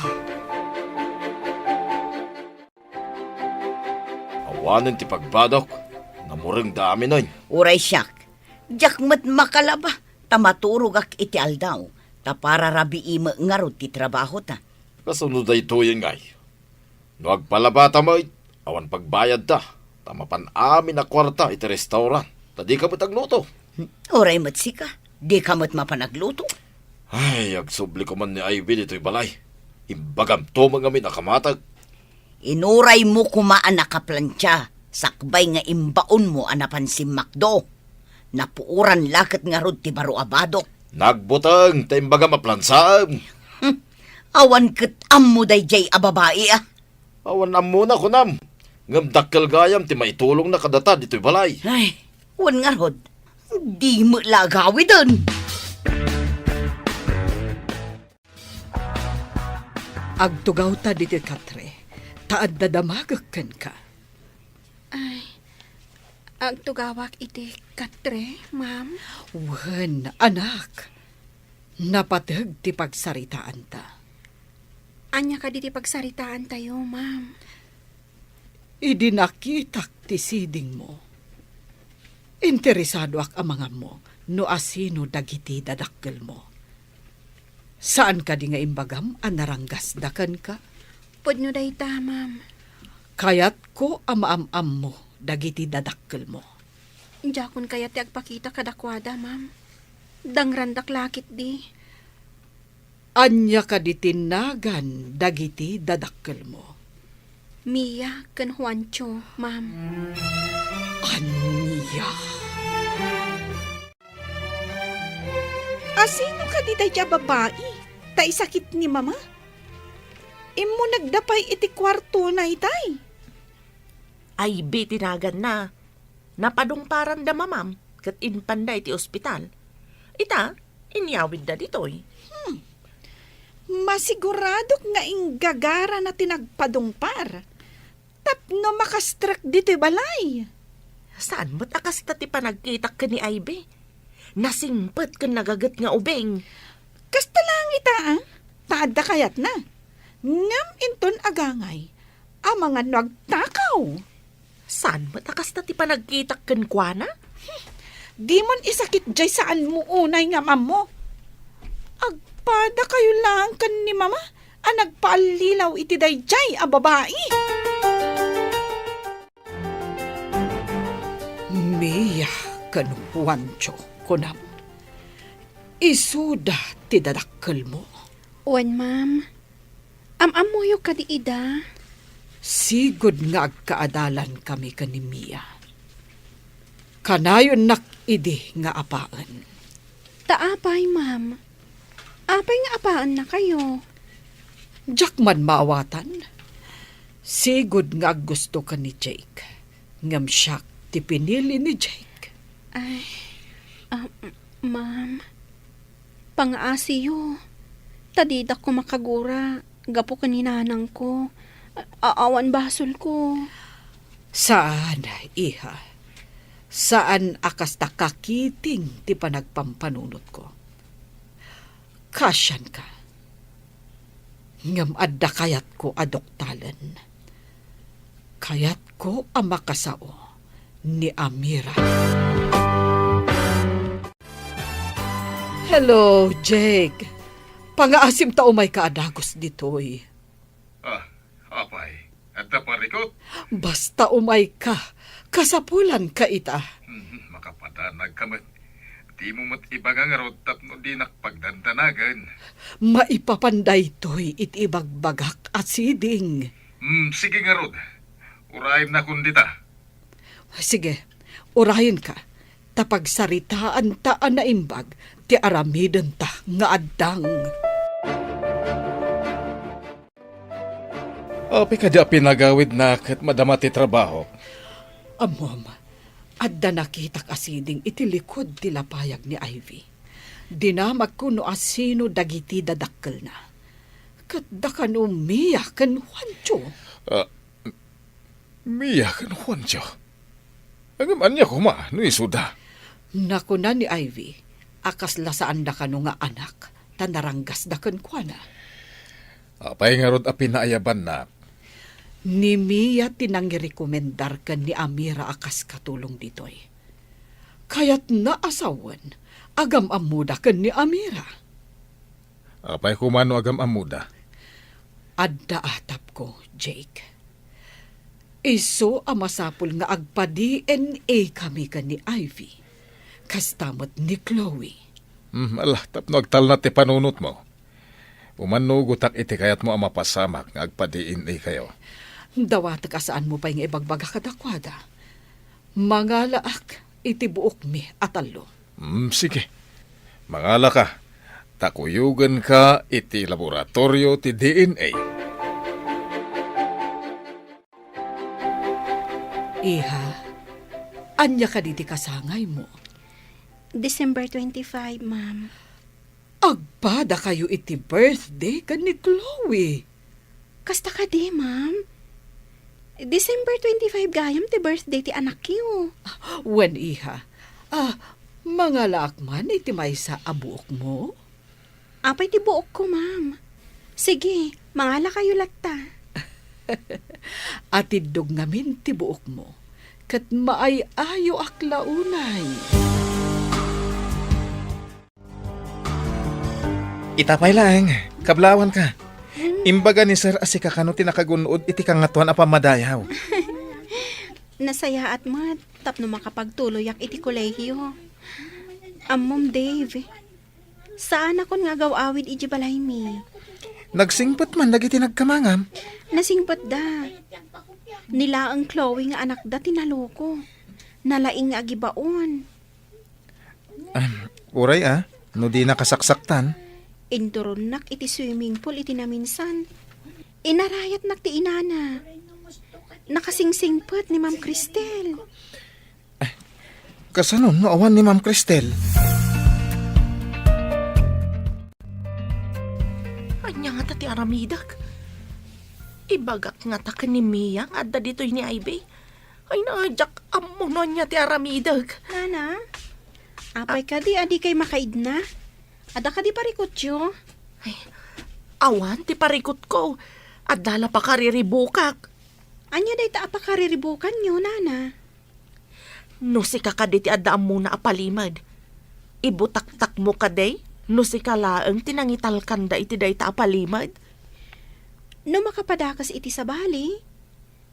Awanan ti pagbadok. Namureng dami nun. Uray siyak, jakmat makalaba, tamaturog ak iti aldaw, ta para rabi ima ngarot ti trabaho ta. Kasunod ay tuyen ngay. No agpalabata mo, awan pagbayad ta. Tamapan amin na kwarta iti restaurant. Tadi ka matagluto. Uray matsika, di ka mat mapanagluto. Ay, agsubli ko man ni Ivy dito'y balay. Imbagam to mga min nakamatag. Inuray mo kumaan nakaplantya, sakbay nga imbaon mo anapan si Macdo. Napuuran lakat nga rod ti baro abadok. Nagbutang, taimbaga maplansam. Awan ket ammo dayjay a babae ah. Awan na muna ko nam. Ngam dakkel gayam ti maitulong na kadata dito'y balay. Ay, wan nga rod. Di mo lagawi dun. Agtugaw ta diti katre, taad dadamagakan ka. Ay, agtugawak iti katre, ma'am. Wen, anak, napatag ti pagsaritaan ta. Anya ka diti pagsaritaan tayo, ma'am. Idinakitak ti siding mo. Interesado ak amangan mo, no asino dagiti dadakkel mo. Saan ka di nga imbagam anaranggas dakan ka? Pudno day ta, ma'am. Kayat ko amaam-am mo dagiti dadakkel mo. Jakon kaya ti agpakita kadakwada, ma'am. Dangrandak lakit di. Anya ka di tinagan dagiti dadakkel mo. Mia ken Juancho, ma'am. Anya. Asino ka di dayja babae? Ta isakit ni mama? Imo nagdapay iti kwarto na itay. Ay, tinagan na. Napadungparan da mamam, kat inpanda iti ospital. Ita, inyawid da ditoy. Masigurado nga inggagara na tinagpadungpar. Tapno makastrak dito'y balay. Saan mo't akas ti panagkitak ka ni Ivy? Nasingpet ka nagagat nga ubeng. Kasta lang ita ah. Taada kayat na. Ngam inton agangay. Amangan nagtakaw. Saan mo't akas ti panagkitak kan kwa na? Di mon isakit jay saan mo unay nga mamo. Agpada kayo lang kan ni mama. Nagpaalilaw iti dayjay a babae. Mia kan Juancho kunam. Isuda ti dadakkel mo. Wan, ma'am. Am-amuyo ka di ida. Sigod nga agkaadalan kami kani Mia. Kanayon nakidi nga apaan. Taapay, ma'am. Apay nga apaan na kayo. Jakman maawatan. Sigod nga gusto ka ni Jake. Ngam siya ti pinili ni Jake. Ay, ma'am. Pang-asiyo. Tadida ko makagura. Gapo kaninanang ko. Aawan basol ko. Saan, iha? Saan akas takakiting ti panagpampanunot ko? Kasyan ka. Ngam adda kayat ko adoktalan. Kayat ko amakasao ni Amira. Hello, Jake. Pangaasim ta umay ka adagos ditoy. Apay, at taparikot. Basta umay ka, kasapulan ka ita. Makapatanag ka man. Di mo mat ibagang arot tapno di nakpagdantanagan. Maipapanday to'y itibagbagak at siding. Sige nga rod. Urayin na kundita. Sige, urayin ka. Tapagsaritaan ta na imbag, ti aramidan ta nga addang. Api ka di pinagawid na kat madama ti trabaho. Amom, adda nakitak asiding itilikod ti lapayag ni Ivy. Dinamag ko no asino dagiti dadakkel na. Kat da ka no Mia kan Juancho. Mia kan Juancho. Agaman niya kuma, no isuda. Nakuna ni Ivy, akas lasaan da ka no nga anak, tanaranggas da kan kwa na. Apay nga rod pinaayaban na. Ni Mia tinangirekomendar ka ni Amira akas katulong ditoy. Kaya't naasawan, agam amuda ka ni Amira. Apay kumano agam amuda. Adda atap ko, Jake. Iso amasapul nga agpa-DNA kami ka ni Ivy. Kastamot ni Chloe. Alah, tapno agtal na ti panunot mo. Umanugutak iti kayat mo ang mapasamak nga agpa-DNA kayo. Dawat ka saan mo pa yung ibagbaga kadakwada. Mga laak, iti buok mi atalo. Sige. Mangala ka, takuyugan ka iti laboratorio ti DNA. Iha, anya ka di ti kasangay mo. December 25, ma'am. Agpada kayo iti birthday kan ni Chloe. Kasta ka di, ma'am. December 25 gayam ti birthday ti anak kiyo. Wen iha, mga lakman iti may sa abuok mo? Apay ti buok ko, ma'am. Sige, mangala kayo latta. Atidog ngamin ti buok mo, kat maay-ayo aklaunay. Itapay lang, kablawan ka. Imbaga ni Sir Asika kano tinakagunod iti kangatuan a pamadayaw. Nasaya at mat, tapno makapagtuloyak iti kolehiyo. Mom Dave, saan ako nga gawawid iti balay mi? Nagsingpot man dagiti nagkamangam. Nasingpat da. Nila ang Chloe nga anak da tinaloko. Nalaing nga agibaon. Uray no di nakasaksaktan. Induron nak iti swimming pool iti naminsan. Inarayat nak ti inana. Nakasingsingpot ni Ma'am Cristel. Kasanon no awan ni Ma'am Cristel. Anya nga ta ti aramidak. Ibagak nga ta ni Mia nga adda ditoy ni Ivy. Ay naajak amuno niya ti aramidak. Nana, apay ka di adi kay makaid na. Ada ka di parikotyo. Awan ti parikot ko. Adala pa kariribukak. Anya day ta apakariribukan nyo, Nana. No si kakadi ti adda muna apalimad. Ibutak-tak mo kaday. No si kalaang tinangitalkan da iti day ta apalimad. No makapadakas iti sa bali,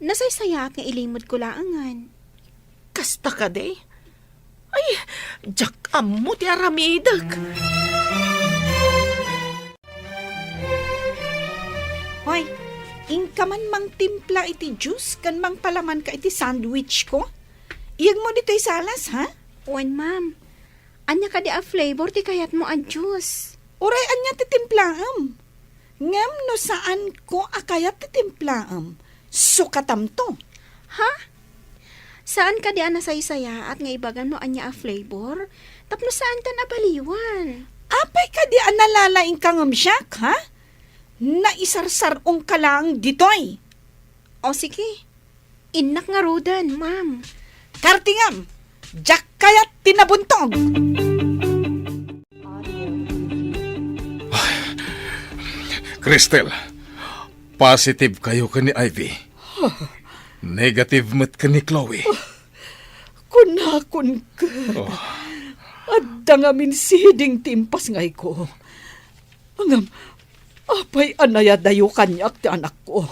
nasaysayat nga ilimod ko laangan. Kasta kaday. Ay, jak mo ti aramidak. Hoy, ingka man mang timpla iti juice, kan mang palaman ka iti sandwich ko. Iyag mo dito'y salas, ha? Wen, ma'am. Anya ka di a flavor ti kayat mo a juice. Uray, anya ti timplaam. Ngam no saan ko akayat ti timplaam. Sukatam to. Ha? Saan ka di a nasaysaya at nga ibagan mo anya a flavor? Tapno saan ta nabaliwan? Apay ka di analalaing kangam siyak, ha? Naisarsarong ka lang ditoy. O sige, inak nga rodan, ma'am. Kartingam, jak kayat tinabuntog. Cristel, positive kayo ka ni Ivy. Negative mat ka ni Chloe. Kunakon ka. Adda nga minsiding timpas ngay ko. Angam, apay anaya dayo kanyak ti anak ko.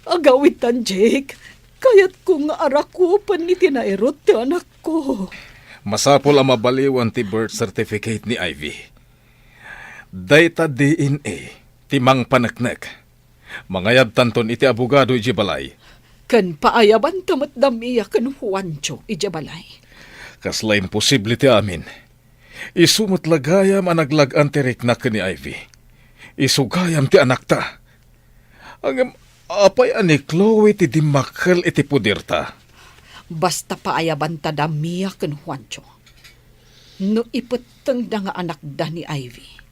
Agawitan, Jake. Kayat ko nga arakupan ni tinairot ti anak ko. Masapol ang mabaliwan ti birth certificate ni Ivy. Data DNA, timang panaknak. Mangayad tanton iti abogado iti balay. Kan paayaban tamat damiya kan Juancho iti balay. Kasla imposible ti amin. Isumot lagayam anaglagan ti riknak ni Ivy. Isugayam ti anak ta. Ang apay ani Chloe ti dimakal iti pudirta. Basta paayaban ta damiya kan Juancho. No iputang da nga anak da ni Ivy.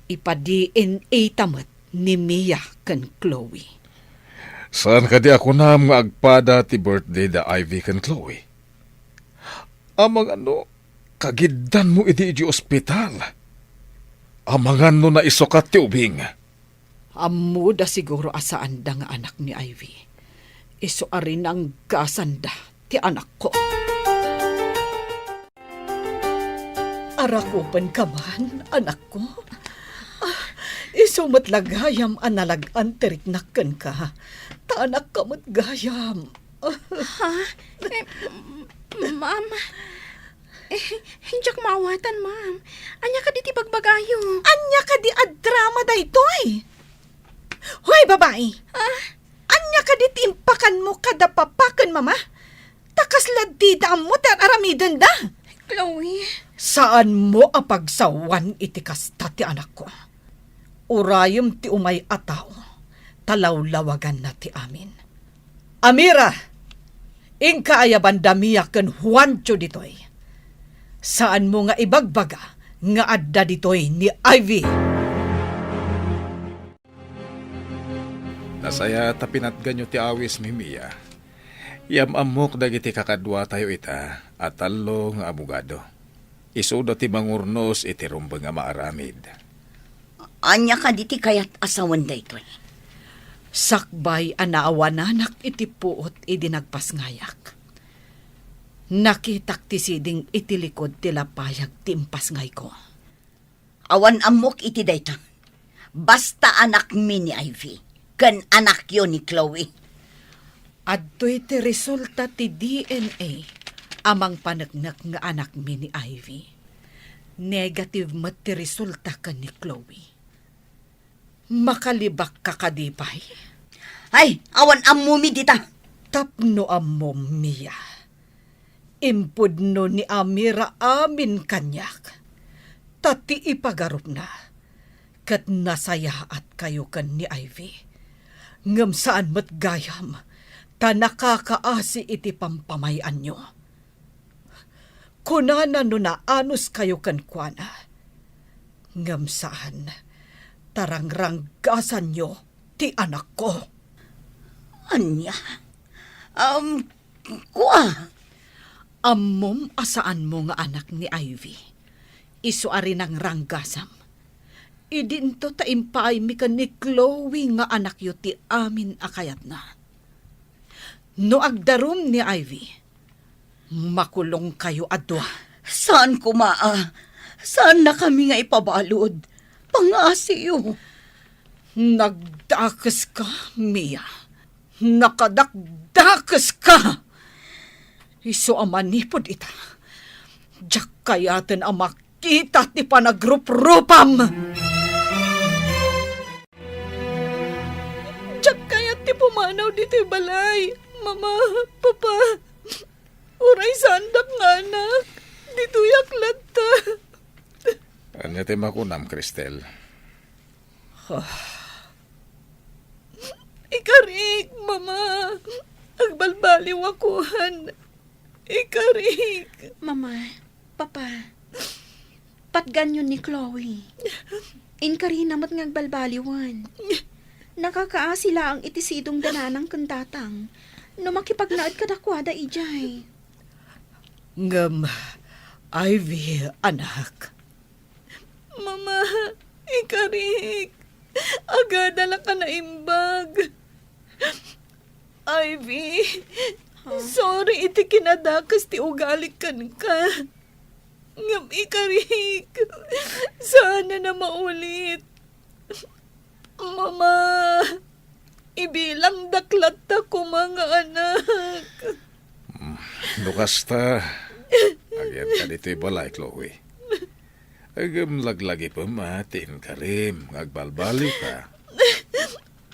Ipa-DNA tamat ni Mia kan Chloe. Saan ka di ako na nga agpada ti birthday da Ivy kan Chloe? Amang kagidan mo iti ospital. Amang na isukat ti ubing. Ammo da siguro asaan da nga anak ni Ivy. Iso arin ang gasanda ti anak ko. Arakupan ka man, anak ko. Iso matlagayam analagan teriknakan ka. Taanak ka matgayam. Ha? Ma'am, hindi ka maawatan, ma'am. Anya ka di ti bagbagayo. Anya ka di adrama da itoy. Hoy, babae. Anya ka di timpakan mo kada papakan, mama. Takas ladida mo tar aramidan da. Chloe, Saan mo apagsawan iti kasta ti anak ko? Urayom ti umay ataw, talawlawagan na ti amin. Amira, ingka ayaban damiya ken Juancho ditoy. Saan mo nga ibagbaga nga adda ditoy ni Ivy? Nasaya tapinatgan nyo ti awis mi Mia. Yamamok dagiti kakadwa tayo ita at talo nga abogado. Isudo ti mangurnos iti rumbang nga maaramid. Anya ka diti kayat asawan da ito. Sakbay anaawananak iti puot idi nagpasngayak. Nakitak ti siding iti likod ti lapayag ti impasngay ko. Awan amok iti dayta. Basta anak mi ni Ivy. Kan anak yo ni Chloe. Adto'y ti resulta ti DNA amang panagnak nga anak mi ni Ivy. Negative mat ti resulta ka ni Chloe. Makalibak ka kadipay. Ay, awan amumi dita. Tapno amom Mia. Impudno ni Amira amin kanyak. Tati ipagarup na. Kat nasaya at kayo kan ni Ivy. Ngam saan mat gayam, ta nakakaasi iti pampamayan nyo. Kunana no na anus kayo kan kuana. Ngam saan, tarangranggasan nyo ti anak ko. Anya? Kuha. Ammom asaan mo nga anak ni Ivy. Isuari ng ranggasam. Idinto ta impay mi ka ni Chloe nga anak yu ti amin akayat na. No agdarum ni Ivy, makulong kayo adwa. Saan kumaa? Saan na kami nga ipabalod? Pangasiyo. Nagdakas ka, Mia. Nakadakdakas ka. Iso amanipod ita. Diyak kayaten ang makita ti panagrup-rupam. Diyak kayat ti pumanaw dito balay. Mama, Papa, uray sandak nga anak. Dito yaklat ta. Ano ti makunam, Cristel? Ikarik, Mama. Agbalbaliw akuhan. Ikarik. Mama, Papa, patgan yun ni Chloe. Inkari namat ng balbaliwan. Nakakaasila ang itisidong dananang kandatang. No makipagnaad kadakwada ijay. Ngam, Ivy, anak. Mama, ikarik. Agadala ka na imbag. Ivy, sorry iti kinadakas ti ugalik kan ka. Ngam ikarik. Sana na maulit. Mama, ibilang daklat ta ko mga anak. Lukas ta. Agyan ka dito'y balay, Chloe. Agam laglagi pa matin ka rin. Agbalbaliw ka.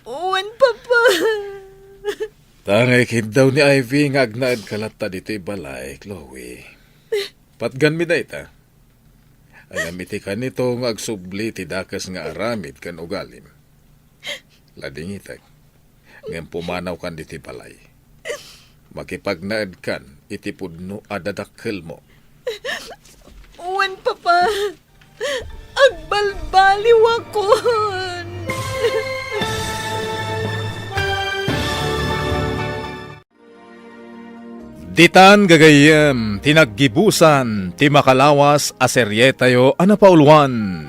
Uwan, Papa. Tangay kid daw ni Ivy nga agnaad kalata dito'y balay, Chloe. Patgan mi da ita. Alam iti ka nito nga agsubli ti dakas nga aramid kan ugalim. Lading itag. Ngayon pumanaw kan dito'y balay. Makipagnaad kan iti pudno adadakkel mo. Uwan, Papa. Agbalbaliw akon. Ditan gagayem, tinaggibusan, ti makalawas aseryetayo anapauluan.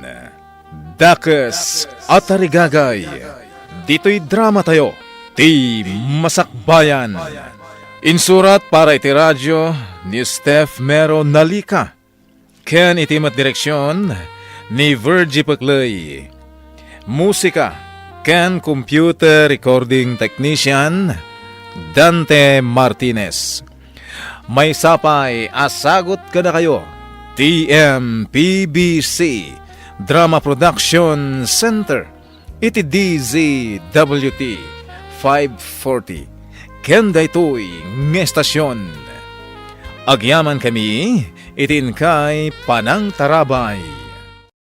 Dakes at arigagay, dito'y drama tayo, ti Masakbayan. Insurat para iti radyo ni Steph Mero Nalika. Ken itimat direksyon ni Virgie Paclay. Musika, ken computer recording technician Dante Martinez. May sapay, asagot ka na kayo. TMPBC Drama Production Center. Iti DZWT 540. Ken daytoy ng estasyon. Agyaman kami, itin kay Panang Tarabay.